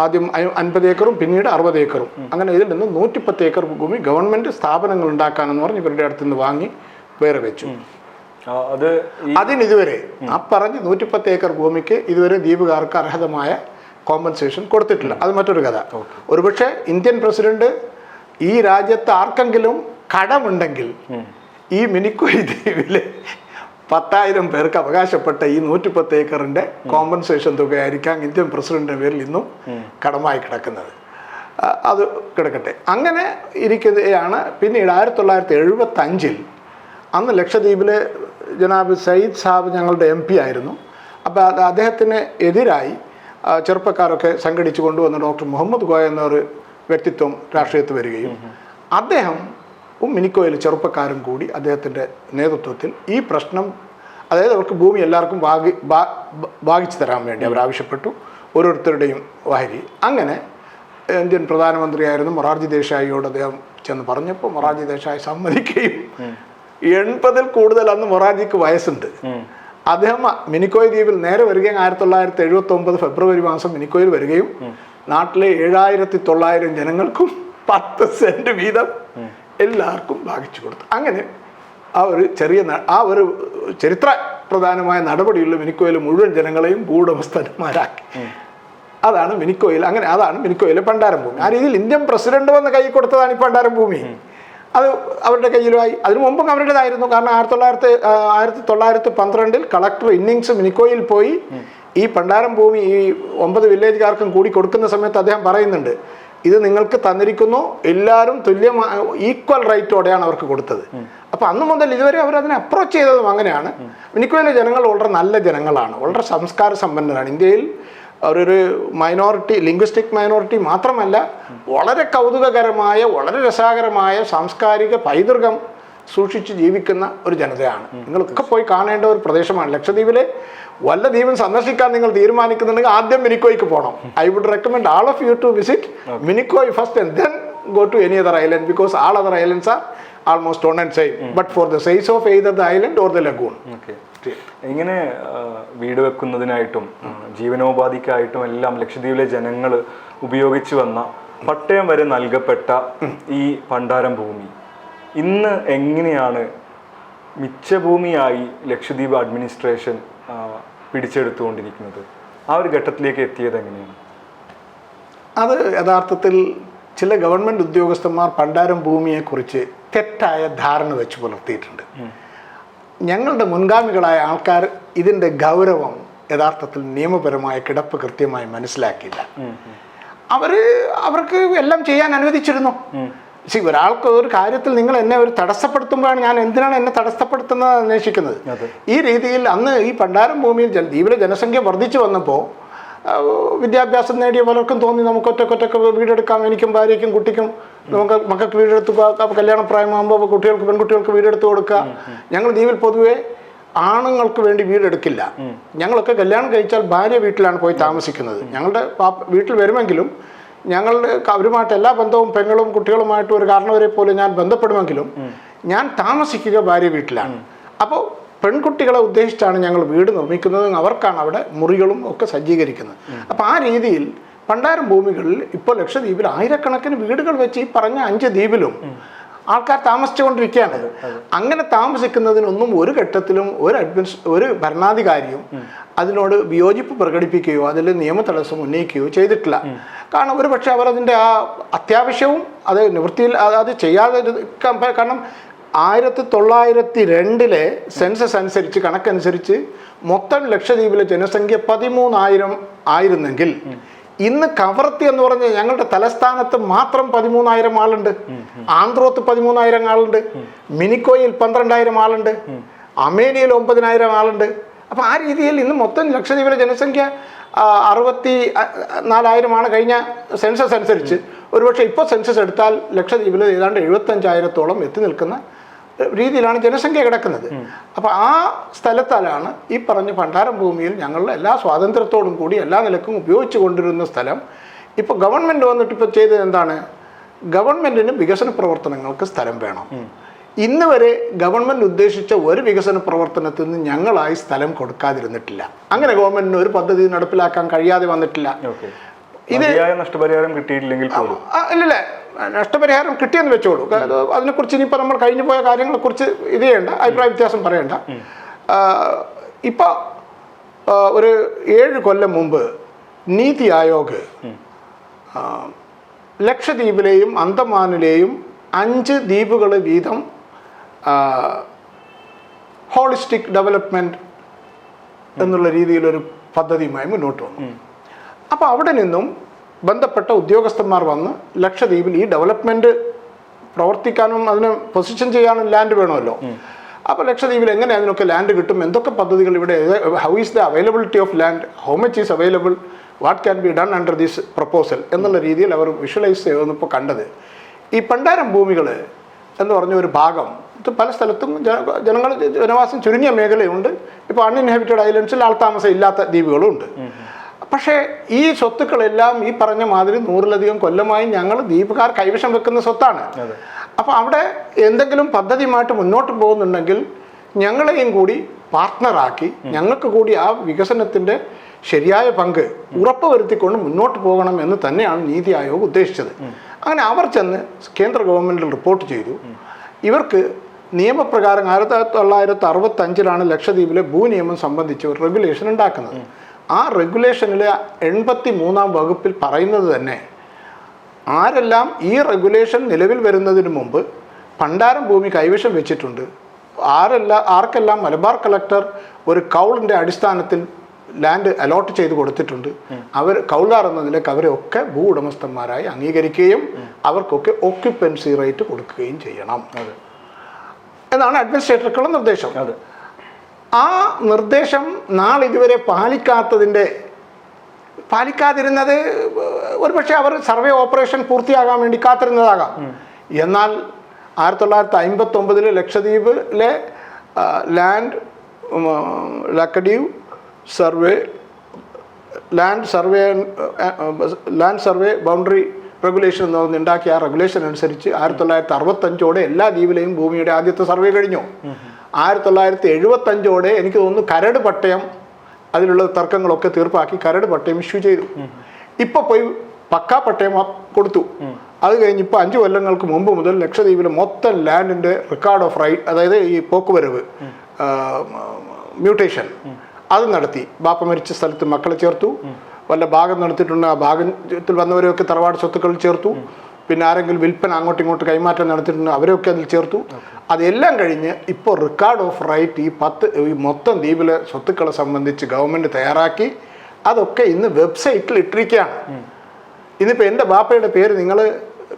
ആദ്യം 50 ഏക്കറും പിന്നീട് 60 ഏക്കറും, അങ്ങനെ ഇതിൽ നിന്ന് 110 ഏക്കർ ഭൂമി ഗവൺമെൻറ് സ്ഥാപനങ്ങൾ ഉണ്ടാക്കാനെന്ന് പറഞ്ഞ് ഇവരുടെ അടുത്ത് നിന്ന് വാങ്ങി വേറെ വെച്ചു. അതിനിതുവരെ ആ പറഞ്ഞ് 110 ഏക്കർ ഭൂമിക്ക് ഇതുവരെ ദ്വീപുകാർക്ക് അർഹതമായ കോമ്പൻസേഷൻ കൊടുത്തിട്ടില്ല. അത് മറ്റൊരു കഥ. ഒരുപക്ഷെ ഇന്ത്യൻ പ്രസിഡന്റ് ഈ രാജ്യത്ത് ആർക്കെങ്കിലും കടമുണ്ടെങ്കിൽ ഈ മിനിക്കോയ് ദ്വീപിലെ 10,000 പേർക്ക് അവകാശപ്പെട്ട ഈ 110 ഏക്കറിൻ്റെ കോമ്പൻസേഷൻ തുകയായിരിക്കാം ഇന്ത്യൻ പ്രസിഡന്റിൻ്റെ പേരിൽ ഇന്നും കടമായി കിടക്കുന്നത്. അത് കിടക്കട്ടെ. അങ്ങനെ ഇരിക്കുകയാണ്. പിന്നീട് 1975 അന്ന് ലക്ഷദ്വീപിലെ ജനാബ് സയ്യിദ് സാബ് ഞങ്ങളുടെ MP ആയിരുന്നു. അപ്പോൾ അദ്ദേഹത്തിന് എതിരായി ചെറുപ്പക്കാരൊക്കെ സംഘടിച്ചു കൊണ്ടുവന്ന ഡോക്ടർ മുഹമ്മദ് കോയ എന്നൊരു വ്യക്തിത്വം രാഷ്ട്രീയത്തിൽ വരികയും അദ്ദേഹം മിനിക്കോയിൽ ചെറുപ്പക്കാരും കൂടി അദ്ദേഹത്തിൻ്റെ നേതൃത്വത്തിൽ ഈ പ്രശ്നം, അതായത് അവർക്ക് ഭൂമി എല്ലാവർക്കും ഭാഗിച്ചു തരാൻ വേണ്ടി അവർ ആവശ്യപ്പെട്ടു, ഓരോരുത്തരുടെയും വാരി. അങ്ങനെ ഇന്ത്യൻ പ്രധാനമന്ത്രിയായിരുന്നു മൊറാർജി ദേശായിയോട് അദ്ദേഹം ചെന്ന് പറഞ്ഞപ്പോൾ മൊറാർജി ദേശായി സമ്മതിക്കുകയും 80-ൽ കൂടുതൽ അന്ന് മൊറാർജിക്ക് വയസ്സുണ്ട്. അദ്ദേഹം മിനിക്കോയ് ദ്വീപിൽ നേരെ വരികയും 1979 ഫെബ്രുവരി മാസം മിനിക്കോയിൽ വരികയും നാട്ടിലെ 7,900 ജനങ്ങൾക്കും 10 സെന്റ് വീതം എല്ലാവർക്കും ഭാഗിച്ചു കൊടുത്തു. അങ്ങനെ ആ ഒരു ചരിത്ര പ്രധാനമായ നടപടിയുള്ള മിനിക്കോയിലെ മുഴുവൻ ജനങ്ങളെയും ഭൂവുടമസ്ഥന്മാരാക്കി. അതാണ് മിനിക്കോയിൽ. അങ്ങനെ അതാണ് മിനിക്കോയിലെ പണ്ടാരം ഭൂമി. ആ രീതിയിൽ ഇന്ത്യൻ പ്രസിഡന്റ് വന്ന് കൈ കൊടുത്തതാണ് ഈ പണ്ടാരം ഭൂമി. അത് അവരുടെ കയ്യിലുമായി. അതിനു മുമ്പും അവരുടേതായിരുന്നു. കാരണം 1912 കളക്ടർ ഇന്നിങ്സ് മിനിക്കോയിൽ പോയി ഈ പണ്ടാരം ഭൂമി ഈ 9 വില്ലേജുകാർക്കും കൂടി കൊടുക്കുന്ന സമയത്ത് അദ്ദേഹം പറയുന്നുണ്ട്, ഇത് നിങ്ങൾക്ക് തന്നിരിക്കുന്നു, എല്ലാവരും തുല്യമായ ഈക്വൽ റൈറ്റോടെയാണ് അവർക്ക് കൊടുത്തത്. അപ്പം അന്ന് മുതൽ ഇതുവരെ അവരതിനെ അപ്രോച്ച് ചെയ്തതും അങ്ങനെയാണ്. മിനിക്കോയിലെ ജനങ്ങൾ വളരെ നല്ല ജനങ്ങളാണ്, വളരെ സംസ്കാര സമ്പന്നരാണ്. ഇന്ത്യയിൽ അവരൊരു മൈനോറിറ്റി, ലിംഗ്വിസ്റ്റിക് മൈനോറിറ്റി മാത്രമല്ല, വളരെ കൗതുകകരമായ, വളരെ രസകരമായ സാംസ്കാരിക പൈതൃകം സൂക്ഷിച്ച് ജീവിക്കുന്ന ഒരു ജനതയാണ്. നിങ്ങളൊക്കെ പോയി കാണേണ്ട ഒരു പ്രദേശമാണ്. ലക്ഷദ്വീപിലെ വല്ല ദ്വീപും സന്ദർശിക്കാൻ നിങ്ങൾ തീരുമാനിക്കുന്നുണ്ടെങ്കിൽ ആദ്യം മിനിക്കോയ്ക്ക് പോകണം. I would recommend all of you to visit Minicoy first and then go to any other island, because all other islands are almost one and same, but for the size of either the island or the lagoon. ഇങ്ങനെ വീട് വെക്കുന്നതിനായിട്ടും ജീവനോപാധിക്കായിട്ടും എല്ലാം ലക്ഷദ്വീപിലെ ജനങ്ങൾ ഉപയോഗിച്ചു വന്ന പട്ടയം വരെ നൽകപ്പെട്ട ഈ പണ്ടാരം ഭൂമി ഇന്ന് എങ്ങനെയാണ് മിച്ചഭൂമിയായി ലക്ഷദ്വീപ് അഡ്മിനിസ്ട്രേഷൻ പിടിച്ചെടുത്തുകൊണ്ടിരിക്കുന്നത്? ആ ഒരു ഘട്ടത്തിലേക്ക് എത്തിയത് എങ്ങനെയാണ്? അത് യഥാർത്ഥത്തിൽ ചില ഗവൺമെൻറ് ഉദ്യോഗസ്ഥന്മാർ പണ്ടാരം ഭൂമിയെക്കുറിച്ച് തെറ്റായ ധാരണ വെച്ച് പുലർത്തിയിട്ടുണ്ട്. ഞങ്ങളുടെ മുൻഗാമികളായ ആൾക്കാർ ഇതിൻ്റെ ഗൗരവം യഥാർത്ഥത്തിൽ നിയമപരമായ കിടപ്പ് കൃത്യമായി മനസ്സിലാക്കിയില്ല. അവർക്ക് എല്ലാം ചെയ്യാൻ അനുവദിച്ചിരുന്നു. ഒരാൾക്ക് ഒരു കാര്യത്തിൽ നിങ്ങൾ എന്നെ ഒരു തടസ്സപ്പെടുത്തുമ്പോഴാണ് ഞാൻ എന്തിനാണ് എന്നെ തടസ്സപ്പെടുത്തുന്നത് അന്വേഷിക്കുന്നത്. ഈ രീതിയിൽ അന്ന് ഈ പണ്ടാരം ഭൂമിയിൽ ദ്വീപിലെ ജനസംഖ്യ വർദ്ധിച്ചു വന്നപ്പോൾ വിദ്യാഭ്യാസം നേടിയ പലർക്കും തോന്നി നമുക്ക് ഒറ്റക്കൊറ്റക്ക് വീടെടുക്കാം, എനിക്കും ഭാര്യയ്ക്കും കുട്ടിക്കും നമുക്ക് മക്കൾക്ക് വീടെടുത്ത് കല്യാണപ്രായമാകുമ്പോൾ കുട്ടികൾക്ക് പെൺകുട്ടികൾക്ക് വീടെടുത്ത് കൊടുക്കുക. ഞങ്ങൾ ദ്വീപിൽ പൊതുവെ ആണുങ്ങൾക്ക് വേണ്ടി വീടെടുക്കില്ല. ഞങ്ങളൊക്കെ കല്യാണം കഴിച്ചാൽ ഭാര്യ വീട്ടിലാണ് പോയി താമസിക്കുന്നത്. ഞങ്ങളുടെ വീട്ടിൽ വരുമെങ്കിലും ഞങ്ങളുടെ അവരുമായിട്ട് എല്ലാ ബന്ധവും പെങ്ങളും കുട്ടികളുമായിട്ട് ഒരു കാരണവരെ പോലെ ഞാൻ ബന്ധപ്പെടുമെങ്കിലും ഞാൻ താമസിക്കുക ഭാര്യ വീട്ടിലാണ്. അപ്പോൾ പെൺകുട്ടികളെ ഉദ്ദേശിച്ചാണ് ഞങ്ങൾ വീട് നിർമ്മിക്കുന്നതും അവർക്കാണ് അവിടെ മുറികളും ഒക്കെ സജ്ജീകരിക്കുന്നത്. അപ്പോൾ ആ രീതിയിൽ പണ്ടാരം ഭൂമികളിൽ ഇപ്പോൾ ലക്ഷദ്വീപിൽ ആയിരക്കണക്കിന് വീടുകൾ വെച്ച് ഈ പറഞ്ഞ 5 ദ്വീപിലും ആൾക്കാർ താമസിച്ചുകൊണ്ടിരിക്കുകയാണ്. അങ്ങനെ താമസിക്കുന്നതിനൊന്നും ഒരു ഘട്ടത്തിലും ഒരു ഭരണാധികാരിയും അതിനോട് വിയോജിപ്പ് പ്രകടിപ്പിക്കുകയോ അതിൽ നിയമ തടസ്സം ഉന്നയിക്കുകയോ ചെയ്തിട്ടില്ല. കാരണം ഒരു പക്ഷേ അവർ അതിൻ്റെ ആ അത്യാവശ്യവും അത് നിവൃത്തിയിൽ അത് ചെയ്യാതെ, കാരണം 1902 സെൻസസ് അനുസരിച്ച് കണക്കനുസരിച്ച് മൊത്തം ലക്ഷദ്വീപിലെ ജനസംഖ്യ 13,000 ആയിരുന്നെങ്കിൽ ഇന്ന് കവർത്തി എന്ന് പറഞ്ഞ ഞങ്ങളുടെ തലസ്ഥാനത്ത് മാത്രം 13,000 ആളുണ്ട്. ആന്ധ്രോത്ത് 13,000 ആളുണ്ട്. മിനിക്കോയിൽ 12,000 ആളുണ്ട്. അമേനിയയിൽ 9,000 ആളുണ്ട്. അപ്പം ആ രീതിയിൽ ഇന്ന് മൊത്തം ലക്ഷദ്വീപിലെ ജനസംഖ്യ 64,000 കഴിഞ്ഞ സെൻസസ് അനുസരിച്ച്. ഒരുപക്ഷെ ഇപ്പോൾ സെൻസസ് എടുത്താൽ ലക്ഷദ്വീപിൽ ഏതാണ്ട് 75,000-ഓളം എത്തി നിൽക്കുന്ന രീതിയിലാണ് ജനസംഖ്യ കിടക്കുന്നത്. അപ്പോൾ ആ സ്ഥലത്താലാണ് ഈ പറഞ്ഞ പണ്ടാരം ഭൂമിയിൽ ഞങ്ങളുടെ എല്ലാ സ്വാതന്ത്ര്യത്തോടും കൂടി എല്ലാ നിലക്കും ഉപയോഗിച്ചു കൊണ്ടിരുന്ന സ്ഥലം ഇപ്പോൾ ഗവൺമെൻറ് വന്നിട്ട് ഇപ്പോൾ ചെയ്തത് എന്താണ്? ഗവൺമെൻറ്റിന് വികസന പ്രവർത്തനങ്ങൾക്ക് സ്ഥലം വേണം. ഇന്ന് വരെ ഗവൺമെൻറ് ഉദ്ദേശിച്ച ഒരു വികസന പ്രവർത്തനത്തിൽ നിന്ന് ഞങ്ങളായി സ്ഥലം കൊടുക്കാതിരുന്നിട്ടില്ല. അങ്ങനെ ഗവൺമെൻറ്റിന് ഒരു പദ്ധതി നടപ്പിലാക്കാൻ കഴിയാതെ വന്നിട്ടില്ല. ഇത് നഷ്ടപരിഹാരം കിട്ടിയിട്ടില്ലെങ്കിൽ ഇല്ലല്ല, നഷ്ടപരിഹാരം കിട്ടിയെന്ന് വെച്ചോളൂ. അതിനെക്കുറിച്ച് ഇനിയിപ്പോൾ നമ്മൾ കഴിഞ്ഞു പോയ കാര്യങ്ങളെക്കുറിച്ച് ഇത് ചെയ്യേണ്ട, അഭിപ്രായ വ്യത്യാസം പറയണ്ട. ഇപ്പോൾ ഒരു 7 കൊല്ലം മുമ്പ് നീതി ആയോഗ് ലക്ഷദ്വീപിലെയും അന്തമാനിലെയും 5 ദ്വീപുകൾ വീതം ഹോളിസ്റ്റിക് ഡെവലപ്മെൻറ്റ് എന്നുള്ള രീതിയിലൊരു പദ്ധതിയുമായി മുന്നോട്ട് വന്നു. അപ്പോൾ അവിടെ നിന്നും ബന്ധപ്പെട്ട ഉദ്യോഗസ്ഥന്മാർ വന്ന് ലക്ഷദ്വീപിൽ ഈ ഡെവലപ്മെൻറ്റ് പ്രവർത്തിക്കാനും അതിന് പൊസിഷൻ ചെയ്യാനും ലാൻഡ് വേണമല്ലോ. അപ്പോൾ ലക്ഷദ്വീപിൽ എങ്ങനെ അതിനൊക്കെ ലാൻഡ് കിട്ടും, എന്തൊക്കെ പദ്ധതികൾ ഇവിടെ, how is the availability of land, how much is available, what can be done under this proposal എന്നുള്ള രീതിയിൽ അവർ വിഷ്വലൈസ് ചെയ്യുന്നപ്പോൾ കണ്ടത് ഈ പണ്ടാരം ഭൂമികൾ എന്ന് പറഞ്ഞ ഒരു ഭാഗം ഇത് പല സ്ഥലത്തും ജനവാസം ചുരുങ്ങിയ മേഖലയുണ്ട്. ഇപ്പോൾ അൺഇൻഹാബിറ്റഡ് ഐലൻഡ്സിൽ ആൾത്താമസം ഇല്ലാത്ത ദ്വീപുകളും ഉണ്ട്. പക്ഷേ ഈ സ്വത്തുക്കളെല്ലാം ഈ പറഞ്ഞ മാതിരി 100-ലധികം കൊല്ലമായി ഞങ്ങൾ ദ്വീപുകാർ കൈവശം വെക്കുന്ന സ്വത്താണ്. അപ്പോൾ അവിടെ എന്തെങ്കിലും പദ്ധതിയുമായിട്ട് മുന്നോട്ട് പോകുന്നുണ്ടെങ്കിൽ ഞങ്ങളെയും കൂടി പാർട്ട്ണറാക്കി ഞങ്ങൾക്ക് കൂടി ആ വികസനത്തിൻ്റെ ശരിയായ പങ്ക് ഉറപ്പുവരുത്തിക്കൊണ്ട് മുന്നോട്ട് പോകണം എന്ന് തന്നെയാണ് നീതി ആയോഗ് ഉദ്ദേശിച്ചത്. അങ്ങനെ അവർ ചെന്ന് കേന്ദ്ര ഗവൺമെൻറ്റിൽ റിപ്പോർട്ട് ചെയ്തു. ഇവർക്ക് നിയമപ്രകാരം 1965 ലക്ഷദ്വീപിലെ ഭൂനിയമം സംബന്ധിച്ച് ഒരു റെഗുലേഷൻ ഉണ്ടാക്കുന്നത്. ആ റെഗുലേഷനിലെ 83-ാം വകുപ്പിൽ പറയുന്നത് തന്നെ ആരെല്ലാം ഈ റെഗുലേഷൻ നിലവിൽ വരുന്നതിന് മുമ്പ് പണ്ടാരം ഭൂമി കൈവശം വെച്ചിട്ടുണ്ട്, ആർക്കെല്ലാം മലബാർ കളക്ടർ ഒരു കൗളിൻ്റെ അടിസ്ഥാനത്തിൽ ലാൻഡ് അലോട്ട് ചെയ്ത് കൊടുത്തിട്ടുണ്ട്. അവർ കൗൾദാർ എന്ന നിലയ്ക്ക് അവരെ ഒക്കെ ഭൂ ഉടമസ്ഥന്മാരായി അംഗീകരിക്കുകയും അവർക്കൊക്കെ ഒക്യുപ്പൻസി റൈറ്റ് കൊടുക്കുകയും ചെയ്യണം എന്നാണ് അഡ്മിനിസ്ട്രേറ്റർക്കുള്ള നിർദ്ദേശം. ആ നിർദ്ദേശം നാളിതുവരെ പാലിക്കാതിരുന്നത് ഒരുപക്ഷെ അവർ സർവേ ഓപ്പറേഷൻ പൂർത്തിയാകാൻ വേണ്ടി കാത്തിരുന്നതാകാം. എന്നാൽ 1959 ലക്ഷദ്വീപിലെ ലാൻഡ് സർവേ ബൗണ്ടറി റെഗുലേഷൻ എന്ന് പറഞ്ഞുണ്ടാക്കിയ ആ റെഗുലേഷൻ അനുസരിച്ച് 1965 എല്ലാ ദ്വീപിലെയും ഭൂമിയുടെ ആദ്യത്തെ സർവേ കഴിഞ്ഞു. 1975 എനിക്ക് തോന്നുന്നു കരട് പട്ടയം, അതിലുള്ള തർക്കങ്ങളൊക്കെ തീർപ്പാക്കി കരട് പട്ടയം ഇഷ്യൂ ചെയ്തു. ഇപ്പോൾ പോയി പക്കാ പട്ടയം കൊടുത്തു. അത് കഴിഞ്ഞ് ഇപ്പോൾ 5 കൊല്ലങ്ങൾക്ക് മുമ്പ് മുതൽ ലക്ഷദ്വീപിലെ മൊത്തം ലാൻഡിൻ്റെ റെക്കോർഡ് ഓഫ് റൈറ്റ്, അതായത് ഈ പോക്കുവരവ് മ്യൂട്ടേഷൻ അത് നടത്തി. ബാപ്പ മരിച്ച സ്ഥലത്ത് മക്കളെ ചേർത്തു, വല്ല ഭാഗം നടത്തിയിട്ടുണ്ട് ആ ഭാഗത്തിൽ വന്നവരെയൊക്കെ തറവാട് സ്വത്തുക്കൾ ചേർത്തു. പിന്നെ ആരെങ്കിലും വിൽപ്പന അങ്ങോട്ടും ഇങ്ങോട്ട് കൈമാറ്റം നടത്തിയിട്ടുണ്ട് അവരെയൊക്കെ അതിൽ ചേർത്തു. അതെല്ലാം കഴിഞ്ഞ് ഇപ്പോൾ റെക്കോർഡ് ഓഫ് റൈറ്റ് ഈ മൊത്തം ദ്വീപിലെ സ്വത്തുക്കളെ സംബന്ധിച്ച് ഗവൺമെൻറ് തയ്യാറാക്കി അതൊക്കെ ഇന്ന് വെബ്സൈറ്റിൽ ഇട്ടിരിക്കുകയാണ്. ഇന്നിപ്പോൾ എൻ്റെ ബാപ്പയുടെ പേര് നിങ്ങൾ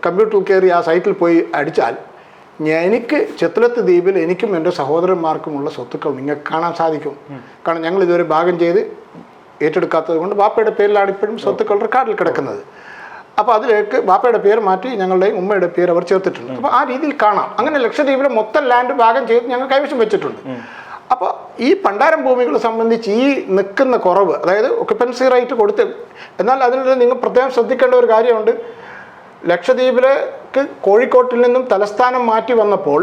കമ്പ്യൂട്ടറിൽ കയറി ആ സൈറ്റിൽ പോയി അടിച്ചാൽ എനിക്ക് ചെത്തലത്ത് ദ്വീപിൽ എനിക്കും എൻ്റെ സഹോദരന്മാർക്കുമുള്ള സ്വത്തുക്കൾ നിങ്ങൾക്ക് കാണാൻ സാധിക്കും. കാരണം ഞങ്ങൾ ഇതുവരെ ഭാഗം ചെയ്ത് ഏറ്റെടുക്കാത്തത് കൊണ്ട് ബാപ്പയുടെ പേരിലാണ് ഇപ്പോഴും സ്വത്തുക്കൾ റെക്കോർഡിൽ കിടക്കുന്നത്. അപ്പോൾ അതിലേക്ക് ബാപ്പയുടെ പേര് മാറ്റി ഞങ്ങളുടെയും ഉമ്മയുടെ പേര് അവർ ചേർത്തിട്ടുണ്ട്. അപ്പോൾ ആ രീതിയിൽ കാണാം. അങ്ങനെ ലക്ഷദ്വീപിലെ മൊത്തം ലാൻഡ് ഭാഗം ചെയ്ത് ഞങ്ങൾ കൈവശം വെച്ചിട്ടുണ്ട്. അപ്പോൾ ഈ പണ്ടാരം ഭൂമികളെ സംബന്ധിച്ച് ഈ നിൽക്കുന്ന കുറവ്, അതായത് ഒക്യുപ്പൻസി റൈറ്റ് കൊടുത്ത്, എന്നാൽ അതിൽ നിങ്ങൾ പ്രത്യേകം ശ്രദ്ധിക്കേണ്ട ഒരു കാര്യമുണ്ട്. ലക്ഷദ്വീപിലേക്ക് കോഴിക്കോട്ടിൽ നിന്നും തലസ്ഥാനം മാറ്റി വന്നപ്പോൾ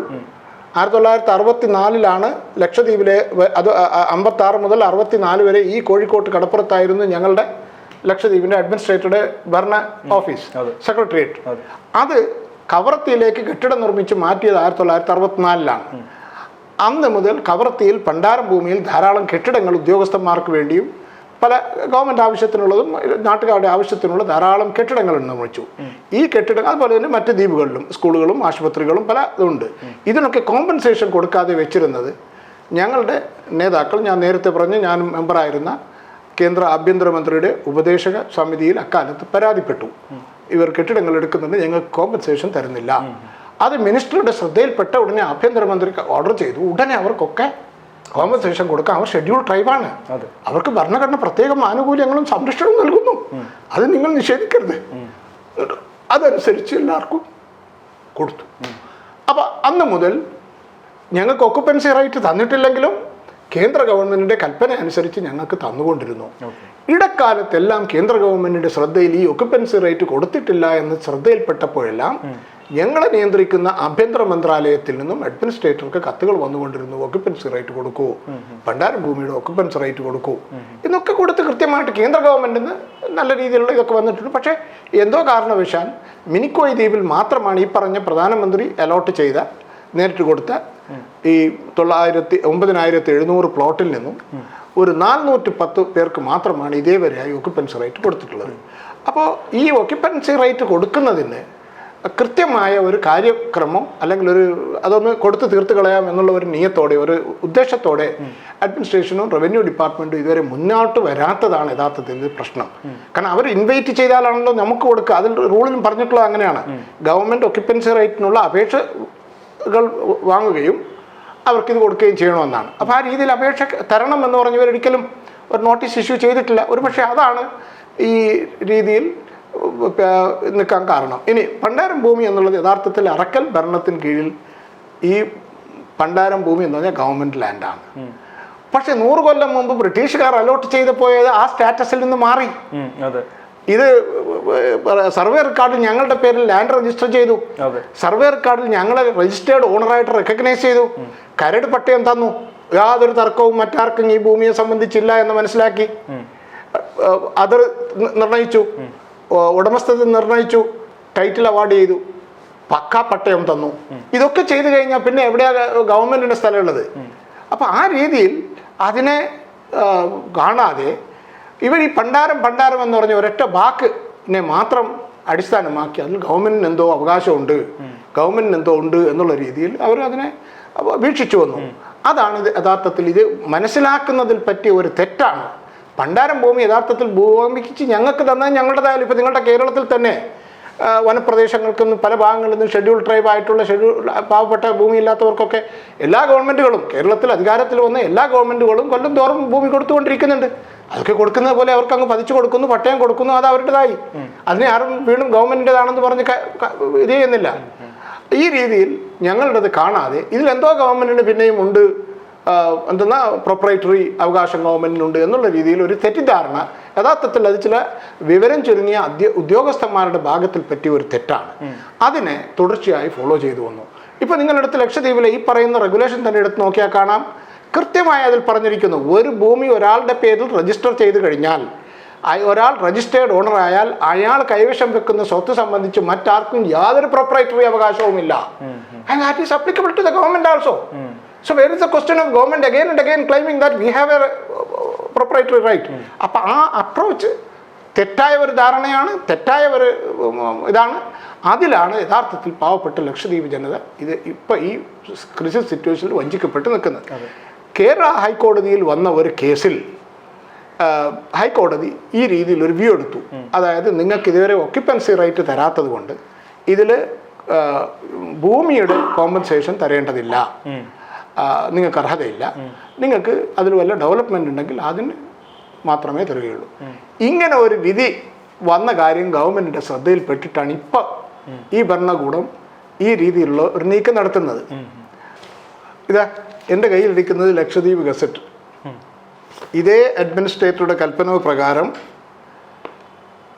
1964 ലക്ഷദ്വീപിലെ, അത് 56 മുതൽ 64 വരെ ഈ കോഴിക്കോട്ട് കടപ്പുറത്തായിരുന്നു ഞങ്ങളുടെ ലക്ഷദ്വീപിൻ്റെ അഡ്മിനിസ്ട്രേറ്ററുടെ ഭരണ ഓഫീസ്, സെക്രട്ടേറിയറ്റ്. അത് കവറത്തിയിലേക്ക് കെട്ടിടം നിർമ്മിച്ച് മാറ്റിയത് 1964 അന്ന് മുതൽ കവറത്തിയിൽ പണ്ടാരം ഭൂമിയിൽ ധാരാളം കെട്ടിടങ്ങൾ ഉദ്യോഗസ്ഥന്മാർക്ക് വേണ്ടിയും പല ഗവൺമെൻറ് ആവശ്യത്തിനുള്ളതും നാട്ടുകാരുടെ ആവശ്യത്തിനുള്ള ധാരാളം കെട്ടിടങ്ങൾ നിർമ്മിച്ചു. ഈ കെട്ടിടങ്ങൾ അതുപോലെ തന്നെ മറ്റ് ദ്വീപുകളിലും സ്കൂളുകളും ആശുപത്രികളും പല ഇതുണ്ട്. ഇതിനൊക്കെ കോമ്പൻസേഷൻ കൊടുക്കാതെ വെച്ചിരുന്നത് ഞങ്ങളുടെ നേതാക്കൾ, ഞാൻ നേരത്തെ പറഞ്ഞ് ഞാൻ മെമ്പറായിരുന്ന കേന്ദ്ര ആഭ്യന്തരമന്ത്രിയുടെ ഉപദേശക സമിതിയിൽ അക്കാലത്ത് പരാതിപ്പെട്ടു. ഇവർ കെട്ടിടങ്ങൾ എടുക്കുന്നുണ്ട്, ഞങ്ങൾക്ക് കോമ്പൻസേഷൻ തരുന്നില്ല. അത് മിനിസ്റ്ററുടെ ശ്രദ്ധയിൽപ്പെട്ട ഉടനെ ആഭ്യന്തരമന്ത്രിക്ക് ഓർഡർ ചെയ്തു. ഉടനെ അവർക്കൊക്കെ കോമ്പൻസേഷൻ കൊടുക്കാൻ. അവർ ഷെഡ്യൂൾ ട്രൈബാണ്, അവർക്ക് ഭരണഘടന പ്രത്യേകം ആനുകൂല്യങ്ങളും സംരക്ഷണവും നൽകുന്നു. അത് നിങ്ങൾ നിഷേധിക്കരുത്. അതനുസരിച്ച് എല്ലാവർക്കും കൊടുത്തു. അപ്പം അന്ന് മുതൽ ഞങ്ങൾക്ക് ഒക്യുപ്പൻസി റൈറ്റ് തന്നിട്ടില്ലെങ്കിലും കേന്ദ്ര ഗവൺമെൻറ്റിൻ്റെ കൽപ്പന അനുസരിച്ച് ഞങ്ങൾക്ക് തന്നുകൊണ്ടിരുന്നു. ഇടക്കാലത്തെല്ലാം കേന്ദ്ര ഗവൺമെൻറ്റിൻ്റെ ശ്രദ്ധയിൽ ഈ ഒക്യുപ്പൻസി റൈറ്റ് കൊടുത്തിട്ടില്ല എന്ന് ശ്രദ്ധയിൽപ്പെട്ടപ്പോഴെല്ലാം ഞങ്ങളെ നിയന്ത്രിക്കുന്ന ആഭ്യന്തര മന്ത്രാലയത്തിൽ നിന്നും അഡ്മിനിസ്ട്രേറ്റർക്ക് കത്തുകൾ വന്നുകൊണ്ടിരുന്നു. ഒക്യുപ്പൻസി റൈറ്റ് കൊടുക്കൂ, പണ്ടാരം ഭൂമിയുടെ ഒക്യുപ്പൻസി റൈറ്റ് കൊടുക്കൂ എന്നൊക്കെ കൊടുത്ത് കൃത്യമായിട്ട് കേന്ദ്ര ഗവൺമെൻറ്റിന് നല്ല രീതിയിലുള്ള ഇതൊക്കെ വന്നിട്ടുണ്ട്. പക്ഷേ എന്തോ കാരണവശാൽ മിനിക്കോയ് ദ്വീപിൽ മാത്രമാണ് ഈ പറഞ്ഞ പ്രധാനമന്ത്രി അലോട്ട് ചെയ്ത, നേരിട്ട് കൊടുത്ത ഈ 9,700 പ്ലോട്ടിൽ നിന്നും ഒരു 410 പേർക്ക് മാത്രമാണ് ഇതേവരെയായി ഒക്യുപ്പൻസി റൈറ്റ് കൊടുത്തിട്ടുള്ളത്. അപ്പോൾ ഈ ഒക്യുപ്പൻസി റൈറ്റ് കൊടുക്കുന്നതിന് കൃത്യമായ ഒരു കാര്യക്രമം അല്ലെങ്കിൽ അതൊന്ന് കൊടുത്ത് തീർത്ത് കളയാം എന്നുള്ള ഒരു നിയത്തോടെ, ഒരു ഉദ്ദേശത്തോടെ അഡ്മിനിസ്ട്രേഷനും റവന്യൂ ഡിപ്പാർട്ട്മെൻറ്റും ഇതുവരെ മുന്നോട്ട് വരാത്തതാണ് യഥാർത്ഥത്തിൽ പ്രശ്നം. കാരണം അവർ ഇൻവൈറ്റ് ചെയ്താലാണല്ലോ നമുക്ക് കൊടുക്കുക. അതിൽ റൂളിലും പറഞ്ഞിട്ടുള്ളത് അങ്ങനെയാണ്. ഗവൺമെൻറ് ഒക്യുപ്പൻസി റൈറ്റിനുള്ള അപേക്ഷകൾ വാങ്ങുകയും അവർക്കിത് കൊടുക്കുകയും ചെയ്യണമെന്നാണ്. അപ്പോൾ ആ രീതിയിൽ അപേക്ഷ തരണം എന്ന് പറഞ്ഞവരൊരിക്കലും ഒരു നോട്ടീസ് ഇഷ്യൂ ചെയ്തിട്ടില്ല. ഒരുപക്ഷെ അതാണ് ഈ രീതിയിൽ നിൽക്കാൻ കാരണം. ഇനി പണ്ടാരം ഭൂമി എന്നുള്ളത് യഥാർത്ഥത്തിൽ അറക്കൽ ഭരണത്തിന് കീഴിൽ ഈ പണ്ടാരം ഭൂമി എന്ന് പറഞ്ഞാൽ ഗവൺമെൻറ് ലാൻഡാണ്. പക്ഷെ 100 കൊല്ലം മുമ്പ് ബ്രിട്ടീഷുകാർ അലോട്ട് ചെയ്ത് പോയത് ആ സ്റ്റാറ്റസിൽ നിന്ന് മാറി. ഇത് സർവേ റെക്കോർഡിൽ ഞങ്ങളുടെ പേരിൽ ലാൻഡ് രജിസ്റ്റർ ചെയ്തു. സർവേ റെക്കോർഡിൽ ഞങ്ങളെ രജിസ്റ്റേർഡ് ഓണറായിട്ട് റെക്കഗ്നൈസ് ചെയ്തു. കരട് പട്ടയം തന്നു. യാതൊരു തർക്കവും മറ്റാർക്കും ഈ ഭൂമിയെ സംബന്ധിച്ചില്ല എന്ന് മനസ്സിലാക്കി. അത് നിർണയിച്ചു, ഉടമസ്ഥത നിർണയിച്ചു, ടൈറ്റിൽ അവാർഡ് ചെയ്തു, പക്കാ പട്ടയം തന്നു. ഇതൊക്കെ ചെയ്തു കഴിഞ്ഞാൽ പിന്നെ എവിടെയാ ഗവൺമെൻറ്റിൻ്റെ സ്ഥലമുള്ളത്? അപ്പം ആ രീതിയിൽ അതിനെ കാണാതെ ഇവർ ഈ പണ്ടാരം എന്ന് പറഞ്ഞ ഒരൊറ്റ വാക്കിനെ മാത്രം അടിസ്ഥാനമാക്കി അതിൽ ഗവൺമെൻറ്റിന് എന്തോ അവകാശമുണ്ട്, ഗവൺമെൻറ്റിന് എന്തോ ഉണ്ട് എന്നുള്ള രീതിയിൽ അവർ അതിനെ വീക്ഷിച്ചു വന്നു. അതാണ് യഥാർത്ഥത്തിൽ ഇത് മനസ്സിലാക്കുന്നതിൽ പറ്റിയ ഒരു തെറ്റാണ്. പണ്ടാരം ഭൂമി യഥാർത്ഥത്തിൽ ഭൂമിക്ക് ഞങ്ങൾക്ക് തന്നാൽ ഞങ്ങളുടേതായാലും ഇപ്പോൾ നിങ്ങളുടെ കേരളത്തിൽ തന്നെ വനപ്രദേശങ്ങൾക്കും പല ഭാഗങ്ങളിൽ നിന്നും ഷെഡ്യൂൾ ട്രൈബ് ആയിട്ടുള്ള പാവപ്പെട്ട ഭൂമിയില്ലാത്തവർക്കൊക്കെ എല്ലാ ഗവൺമെൻറ്റുകളും കേരളത്തിൽ അധികാരത്തിൽ വന്ന എല്ലാ ഗവൺമെൻറ്റുകളും കൊല്ലം തോറും ഭൂമി കൊടുത്തുകൊണ്ടിരിക്കുന്നുണ്ട്. അതൊക്കെ കൊടുക്കുന്നത് പോലെ അവർക്ക് അങ്ങ് പതിച്ചു കൊടുക്കുന്നു, പട്ടയം കൊടുക്കുന്നു, അത് അവരുടേതായി. അതിനെ ആരും വീണ്ടും ഗവൺമെൻറ്റിൻ്റെതാണെന്ന് പറഞ്ഞ് ഇത് ചെയ്യുന്നില്ല. ഈ രീതിയിൽ ഞങ്ങളുടേത് കാണാതെ ഇതിലെന്തോ ഗവൺമെൻറ്റിന് പിന്നെയും ഉണ്ട്, എന്തെന്നാ പ്രൊപ്പറേറ്ററി അവകാശം ഗവൺമെൻറ്റിനുണ്ട് എന്നുള്ള രീതിയിൽ ഒരു തെറ്റിദ്ധാരണ യഥാർത്ഥത്തിൽ അത് ചില വിവരം ചുരുങ്ങിയ ഉദ്യോഗസ്ഥന്മാരുടെ ഭാഗത്തിൽ പറ്റിയ ഒരു തെറ്റാണ്. അതിനെ തുടർച്ചയായി ഫോളോ ചെയ്തു വന്നു. ഇപ്പോൾ നിങ്ങളെടുത്ത് ലക്ഷദ്വീപിലെ ഈ പറയുന്ന റെഗുലേഷൻ തന്നെ എടുത്ത് നോക്കിയാൽ കാണാം, കൃത്യമായി അതിൽ പറഞ്ഞിരിക്കുന്നു, ഒരു ഭൂമി ഒരാളുടെ പേരിൽ രജിസ്റ്റർ ചെയ്ത് കഴിഞ്ഞാൽ, ഒരാൾ രജിസ്റ്റേർഡ് ഓണർ ആയാൽ അയാൾ കൈവശം വെക്കുന്ന സ്വത്ത് സംബന്ധിച്ച് മറ്റാർക്കും യാതൊരു പ്രൊപ്പറേറ്ററി അവകാശവുമില്ല. And that is applicable to the government also. So where is the question of government again and again claiming that we have a proprietary right? അപ്പോൾ ആ അപ്രോച്ച് തെറ്റായ ഒരു ധാരണയാണ്, തെറ്റായ ഒരു ഇതാണ്. അതിലാണ് യഥാർത്ഥത്തിൽ പാവപ്പെട്ട ലക്ഷദ്വീപ് ജനത ഇത് ഇപ്പോൾ ഈ ക്രിസിസ് സിറ്റുവേഷനിൽ വഞ്ചിക്കപ്പെട്ട് നിൽക്കുന്നത്. കേരള ഹൈക്കോടതിയിൽ വന്ന ഒരു കേസിൽ ഹൈക്കോടതി ഈ രീതിയിൽ ഒരു വ്യൂ എടുത്തു. അതായത് നിങ്ങൾക്ക് ഇതുവരെ ഒക്യുപ്പൻസി റൈറ്റ് തരാത്തത് കൊണ്ട് ഇതിൽ ഭൂമിയുടെ കോമ്പൻസേഷൻ തരേണ്ടതില്ല, നിങ്ങൾക്ക് അർഹതയില്ല, നിങ്ങൾക്ക് അതിൽ വല്ല ഡെവലപ്മെൻ്റ് ഉണ്ടെങ്കിൽ അതിന് മാത്രമേ തരികയുള്ളൂ. ഇങ്ങനെ ഒരു വിധി വന്ന കാര്യം ഗവൺമെൻറ്റിൻ്റെ ശ്രദ്ധയിൽപ്പെട്ടിട്ടാണ് ഇപ്പോൾ ഈ ഭരണകൂടം ഈ രീതിയിലുള്ള ഒരു നീക്കം നടത്തുന്നത്. ഇതാ എൻ്റെ കയ്യിലിരിക്കുന്നത് ലക്ഷദ്വീപ് ഗസറ്റ്. ഇതേ അഡ്മിനിസ്ട്രേറ്ററുടെ കൽപ്പന പ്രകാരം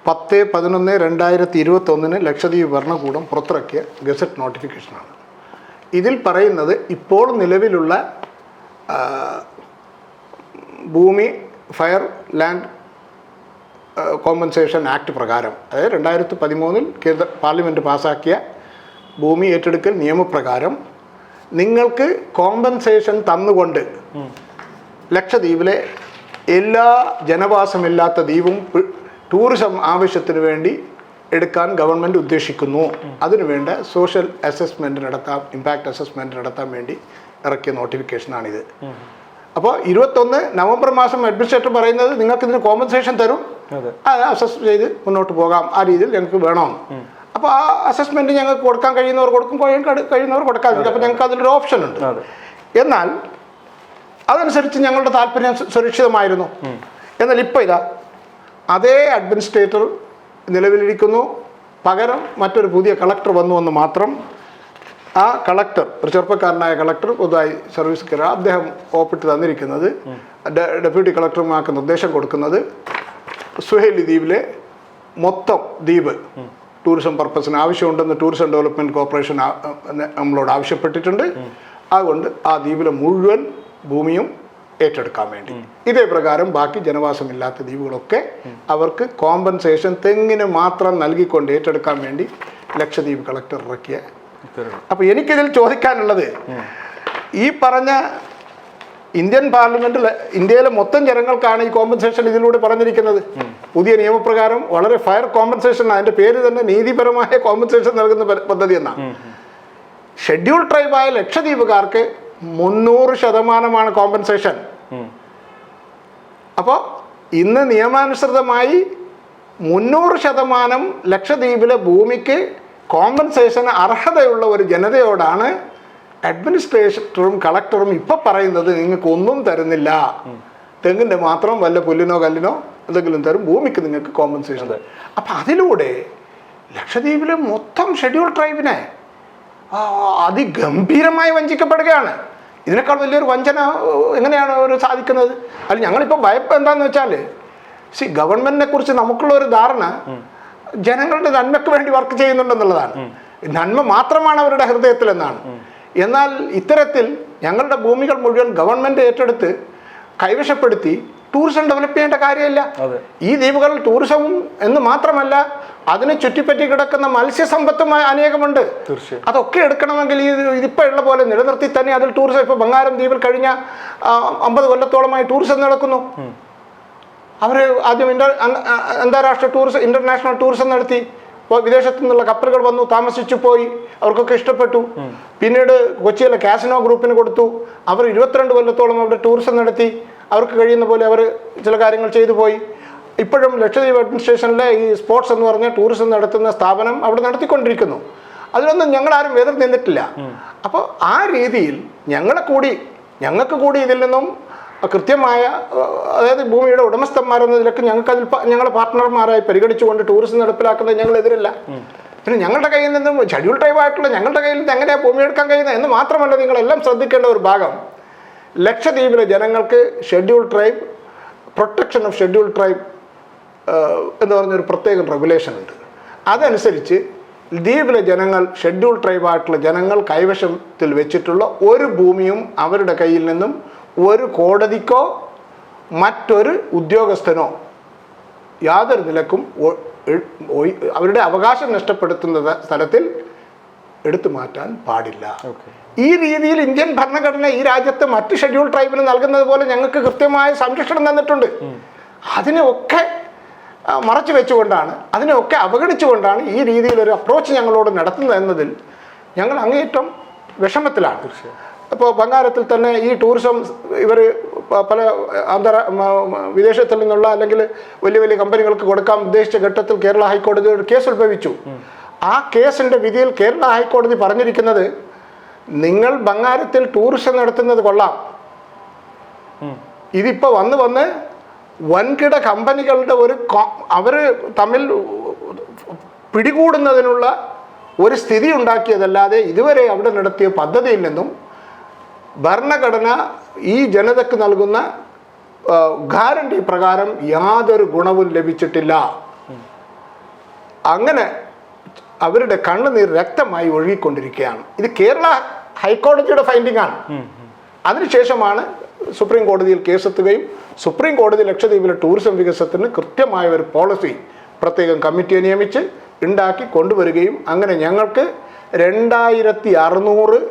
10/11/2021 ലക്ഷദ്വീപ് ഭരണകൂടം പുറത്തിറക്കിയ ഗസറ്റ് നോട്ടിഫിക്കേഷനാണ്. ഇതിൽ പറയുന്നത് ഇപ്പോൾ നിലവിലുള്ള ഭൂമി ഫയർ ലാൻഡ് കോമ്പൻസേഷൻ ആക്ട് പ്രകാരം, അതായത് 2013 കേന്ദ്ര പാർലമെൻറ്റ് പാസ്സാക്കിയ ഭൂമി ഏറ്റെടുക്കൽ നിയമപ്രകാരം നിങ്ങൾക്ക് കോമ്പൻസേഷൻ തന്നുകൊണ്ട് ലക്ഷദ്വീപിലെ എല്ലാ ജനവാസമില്ലാത്ത ദ്വീപും ടൂറിസം ആവശ്യത്തിന് വേണ്ടി എടുക്കാൻ ഗവൺമെൻറ് ഉദ്ദേശിക്കുന്നു. അതിനുവേണ്ട സോഷ്യൽ അസസ്മെൻറ്റ് നടത്താൻ, ഇമ്പാക്റ്റ് അസസ്മെൻറ്റ് നടത്താൻ വേണ്ടി ഇറക്കിയ നോട്ടിഫിക്കേഷനാണിത്. അപ്പോൾ 21 നവംബർ മാസം അഡ്മിനിസ്ട്രേറ്റർ പറയുന്നത് നിങ്ങൾക്കിതിന് കോമ്പൻസേഷൻ തരും, അത് അസസ് ചെയ്ത് മുന്നോട്ട് പോകാം, ആ രീതിയിൽ ഞങ്ങൾക്ക് വേണമെന്ന്. അപ്പോൾ ആ അസസ്മെൻറ്റ് ഞങ്ങൾക്ക് കൊടുക്കാൻ കഴിയുന്നവർ കൊടുക്കും, കഴിയുന്നവർ കൊടുക്കാതിരിക്കും. അപ്പോൾ ഞങ്ങൾക്ക് അതിലൊരു ഓപ്ഷൻ ഉണ്ട്. എന്നാൽ അതനുസരിച്ച് ഞങ്ങളുടെ താല്പര്യം സുരക്ഷിതമായിരുന്നു. എന്നാൽ ഇപ്പോൾ ഇതാ അതേ അഡ്മിനിസ്ട്രേറ്റർ നിലവിലിരിക്കുന്നു, പകരം മറ്റൊരു പുതിയ കളക്ടർ വന്നുവെന്ന് മാത്രം. ആ കളക്ടർ, ഒരു ചെറുപ്പക്കാരനായ കളക്ടർ, പുതുതായി സർവീസ് കയറുക, അദ്ദേഹം ഒപ്പിട്ട് തന്നിരിക്കുന്നത്, ഡെപ്യൂട്ടി കളക്ടർമാർക്ക് നിർദ്ദേശം കൊടുക്കുന്നത് സുഹേലി ദ്വീപിലെ മൊത്തം ദ്വീപ് ടൂറിസം പർപ്പസിന് ആവശ്യമുണ്ടെന്ന് ടൂറിസം ഡെവലപ്മെൻറ്റ് കോർപ്പറേഷൻ നമ്മളോട് ആവശ്യപ്പെട്ടിട്ടുണ്ട്. അതുകൊണ്ട് ആ ദ്വീപിലെ മുഴുവൻ ഭൂമിയും ഏറ്റെടുക്കാൻ വേണ്ടി ഇതേ പ്രകാരം ബാക്കി ജനവാസമില്ലാത്ത ദ്വീപുകളൊക്കെ അവർക്ക് കോമ്പൻസേഷൻ തെങ്ങിന് മാത്രം നൽകിക്കൊണ്ട് ഏറ്റെടുക്കാൻ വേണ്ടി ലക്ഷദ്വീപ് കളക്ടർ ഇറക്കിയ. അപ്പോൾ എനിക്കിതിൽ ചോദിക്കാനുള്ളത്, ഈ പറഞ്ഞ ഇന്ത്യൻ പാർലമെൻറ്റിൽ ഇന്ത്യയിലെ മൊത്തം ജനങ്ങൾക്കാണ് ഈ കോമ്പൻസേഷൻ ഇതിലൂടെ പറഞ്ഞിരിക്കുന്നത്. പുതിയ നിയമപ്രകാരം വളരെ ഫയർ കോമ്പൻസേഷൻ, അതിൻ്റെ പേര് തന്നെ നീതിപരമായ കോമ്പൻസേഷൻ നൽകുന്ന പദ്ധതി എന്നാണ്. ഷെഡ്യൂൾ ട്രൈബായ ലക്ഷദ്വീപുകാർക്ക് 300% കോമ്പൻസേഷൻ. അപ്പോൾ ഇന്ന് നിയമാനുസൃതമായി 300% ലക്ഷദ്വീപിലെ ഭൂമിക്ക് കോമ്പൻസേഷൻ അർഹതയുള്ള ഒരു ജനതയോടാണ് അഡ്മിനിസ്ട്രേറ്ററും കളക്ടറും ഇപ്പം പറയുന്നത് നിങ്ങൾക്ക് ഒന്നും തരുന്നില്ല, തെങ്ങിൻ്റെ മാത്രം വല്ല പുല്ലിനോ കല്ലിനോ എന്തെങ്കിലും തരും, ഭൂമിക്ക് നിങ്ങൾക്ക് കോമ്പൻസേഷൻ. അപ്പം അതിലൂടെ ലക്ഷദ്വീപിലെ മൊത്തം ഷെഡ്യൂൾ ട്രൈബിനെ അതിഗംഭീരമായി വഞ്ചിക്കപ്പെടുകയാണ്. ഇതിനേക്കാൾ വലിയൊരു വഞ്ചന എങ്ങനെയാണ് അവർ സാധിക്കുന്നത്? അല്ല, ഞങ്ങളിപ്പോൾ ഭയപ്പ് എന്താണെന്ന് വെച്ചാൽ, ഗവൺമെൻറ്റിനെ കുറിച്ച് നമുക്കുള്ള ഒരു ധാരണ ജനങ്ങളുടെ നന്മയ്ക്ക് വേണ്ടി വർക്ക് ചെയ്യുന്നുണ്ടെന്നുള്ളതാണ്. നന്മ മാത്രമാണ് അവരുടെ ഹൃദയത്തിലെന്നാണ്. എന്നാൽ ഇത്തരത്തിൽ ഞങ്ങളുടെ ഭൂമികൾ മുഴുവൻ ഗവൺമെൻറ് ഏറ്റെടുത്ത് കൈവശപ്പെടുത്തി ടൂറിസം ഡെവലപ്പ് ചെയ്യേണ്ട കാര്യമില്ല. ഈ ദ്വീപുകളിൽ ടൂറിസവും എന്ന് മാത്രമല്ല, അതിനെ ചുറ്റിപ്പറ്റി കിടക്കുന്ന മത്സ്യസമ്പത്തും അനേകമുണ്ട്. അതൊക്കെ എടുക്കണമെങ്കിൽ ഇതിപ്പോൾ ഉള്ള പോലെ നിലനിർത്തി തന്നെ അതിൽ ടൂറിസം, ഇപ്പോൾ ബംഗാരം ദ്വീപിൽ കഴിഞ്ഞ 50 കൊല്ലത്തോളമായി ടൂറിസം നടക്കുന്നു. അവർ ആദ്യം അന്താരാഷ്ട്ര ടൂറിസം, ഇന്റർനാഷണൽ ടൂറിസം നടത്തി. വിദേശത്തു നിന്നുള്ള കപ്പലുകൾ വന്നു, താമസിച്ചു പോയി, അവർക്കൊക്കെ ഇഷ്ടപ്പെട്ടു. പിന്നീട് കൊച്ചിയിലെ കാസിനോ ഗ്രൂപ്പിന് കൊടുത്തു, അവർ 22 കൊല്ലത്തോളം അവിടെ ടൂറിസം നടത്തി. അവർക്ക് കഴിയുന്ന പോലെ അവർ ചില കാര്യങ്ങൾ ചെയ്തു പോയി. ഇപ്പോഴും ലക്ഷദ്വീപ് അഡ്മിനിസ്ട്രേഷനിലെ ഈ സ്പോർട്സ് എന്ന് പറഞ്ഞ ടൂറിസം നടത്തുന്ന സ്ഥാപനം അവിടെ നടത്തിക്കൊണ്ടിരിക്കുന്നു. അതിലൊന്നും ഞങ്ങളാരും എതിർ നിന്നിട്ടില്ല. അപ്പോൾ ആ രീതിയിൽ ഞങ്ങൾക്ക് കൂടി ഇതിൽ നിന്നും കൃത്യമായ, അതായത് ഭൂമിയുടെ ഉടമസ്ഥന്മാരെന്ന നിലക്ക് ഞങ്ങൾക്കതിൽ ഞങ്ങളെ പാർട്ട്ണർമാരായി പരിഗണിച്ചുകൊണ്ട് ടൂറിസം നടപ്പിലാക്കുന്നത് ഞങ്ങൾ എതിരല്ല. പിന്നെ ഞങ്ങളുടെ കയ്യിൽ നിന്നും ഷെഡ്യൂൾ ട്രൈബായിട്ടുള്ള ഞങ്ങളുടെ കയ്യിൽ നിന്ന് എങ്ങനെയാണ് ഭൂമി എടുക്കാൻ കഴിയുന്നത് എന്ന് മാത്രമല്ല, നിങ്ങളെല്ലാം ശ്രദ്ധിക്കേണ്ട ഒരു ഭാഗം, ലക്ഷദ്വീപിലെ ജനങ്ങൾക്ക് schedule tribe protection of schedule tribe എന്ന് പറഞ്ഞൊരു പ്രത്യേക റെഗുലേഷൻ ഉണ്ട്. അതനുസരിച്ച് ദ്വീപിലെ ജനങ്ങൾ, ഷെഡ്യൂൾ ട്രൈബായിട്ടുള്ള ജനങ്ങൾ കൈവശത്തിൽ വെച്ചിട്ടുള്ള ഒരു ഭൂമിയും അവരുടെ കയ്യിൽ നിന്നും ഒരു കോടതിക്കോ മറ്റൊരു ഉദ്യോഗസ്ഥനോ യാതൊരു നിലക്കും അവരുടെ അവകാശം നഷ്ടപ്പെടുത്തുന്ന സ്ഥലത്തിൽ എടുത്തു മാറ്റാൻ പാടില്ല. ഈ രീതിയിൽ ഇന്ത്യൻ ഭരണഘടന ഈ രാജ്യത്ത് മറ്റ് ഷെഡ്യൂൾ ട്രൈബിന് നൽകുന്നത് പോലെ ഞങ്ങൾക്ക് കൃത്യമായ സംരക്ഷണം തന്നിട്ടുണ്ട്. അതിനെയൊക്കെ മറച്ചു വെച്ചുകൊണ്ടാണ്, അതിനെയൊക്കെ അവഗണിച്ചുകൊണ്ടാണ് ഈ രീതിയിലൊരു അപ്രോച്ച് ഞങ്ങളോട് നടത്തുന്നത് എന്നതിൽ ഞങ്ങൾ അങ്ങേയറ്റം വിഷമത്തിലാണ്. ഇപ്പോൾ ബംഗാരത്തിൽ തന്നെ ഈ ടൂറിസം ഇവർ പല വിദേശത്തിൽ നിന്നുള്ള അല്ലെങ്കിൽ വലിയ വലിയ കമ്പനികൾക്ക് കൊടുക്കാൻ ഉദ്ദേശിച്ച ഘട്ടത്തിൽ കേരള ഹൈക്കോടതി ഒരു കേസ് ഉത്ഭവിച്ചു. ആ കേസിൻ്റെ വിധിയിൽ കേരള ഹൈക്കോടതി പറഞ്ഞിരിക്കുന്നത്, നിങ്ങൾ ബംഗാരത്തിൽ ടൂറിസം നടത്തുന്നത് കൊള്ളാം, ഇതിപ്പോൾ വന്ന് വൻകിട കമ്പനികളുടെ അവർ തമ്മിൽ പിടികൂടുന്നതിനുള്ള ഒരു സ്ഥിതി ഉണ്ടാക്കിയതല്ലാതെ ഇതുവരെ അവിടെ നടത്തിയ പദ്ധതിയിൽ നിന്നും ഭരണഘടന ഈ ജനതയ്ക്ക് നൽകുന്ന ഗ്യാരണ്ടി പ്രകാരം യാതൊരു ഗുണവും ലഭിച്ചിട്ടില്ല. അങ്ങനെ അവരുടെ കണ്ണുനീർ രക്തമായി ഒഴുകിക്കൊണ്ടിരിക്കുകയാണ്. ഇത് കേരള ഹൈക്കോടതിയുടെ ഫൈൻഡിംഗ് ആണ്. അതിനുശേഷമാണ് സുപ്രീം കോടതിയിൽ കേസെത്തുകയും സുപ്രീം കോടതി ലക്ഷദ്വീപിലെ ടൂറിസം വികസനത്തിന് കൃത്യമായ ഒരു പോളിസി പ്രത്യേകം കമ്മിറ്റിയെ നിയമിച്ച് ഉണ്ടാക്കി കൊണ്ടുവരികയും അങ്ങനെ ഞങ്ങൾക്ക് 2600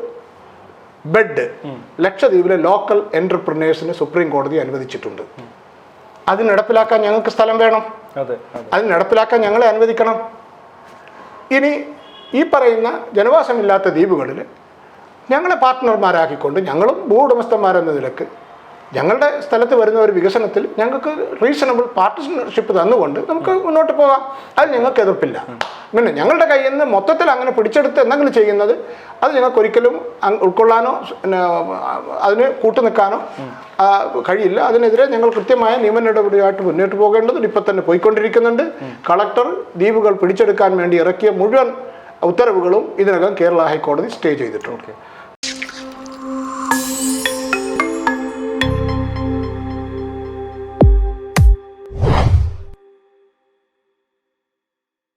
ബെഡ് ലക്ഷദ്വീപിലെ ലോക്കൽ എൻ്റർപ്രനേഴ്സിന് സുപ്രീം കോടതി അനുവദിച്ചിട്ടുണ്ട്. അത് നടപ്പിലാക്കാൻ ഞങ്ങൾക്ക് സ്ഥലം വേണം, അത് നടപ്പിലാക്കാൻ ഞങ്ങളെ അനുവദിക്കണം. ഇനി ഈ പറയുന്ന ജനവാസമില്ലാത്ത ദ്വീപുകളിൽ ഞങ്ങളെ പാർട്ട്ണർമാരാക്കിക്കൊണ്ട് ഞങ്ങളും ഭൂവുടമസ്ഥന്മാരെന്ന നിലക്ക് ഞങ്ങളുടെ സ്ഥലത്ത് വരുന്ന ഒരു വികസനത്തിൽ ഞങ്ങൾക്ക് റീസണബിൾ പാർട്ട്ണർഷിപ്പ് തന്നുകൊണ്ട് നമുക്ക് മുന്നോട്ട് പോകാം. അത് ഞങ്ങൾക്ക് എതിർപ്പില്ല. പിന്നെ ഞങ്ങളുടെ കയ്യിൽ നിന്ന് മൊത്തത്തിൽ അങ്ങനെ പിടിച്ചെടുത്ത് എന്തെങ്കിലും ചെയ്യുന്നത് അത് ഞങ്ങൾക്ക് ഒരിക്കലും ഉൾക്കൊള്ളാനോ അതിന് കൂട്ടുനിൽക്കാനോ കഴിയില്ല. അതിനെതിരെ ഞങ്ങൾ കൃത്യമായ നിയമ നടപടിയായിട്ട് മുന്നോട്ട് പോകേണ്ടതുണ്ട്. ഇപ്പം തന്നെ പോയിക്കൊണ്ടിരിക്കുന്നുണ്ട്. കളക്ടർ ദ്വീപുകൾ പിടിച്ചെടുക്കാൻ വേണ്ടി ഇറക്കിയ മുഴുവൻ ഉത്തരവുകളും ഇതിനകം കേരള ഹൈക്കോടതി സ്റ്റേ ചെയ്തിട്ടുണ്ട്.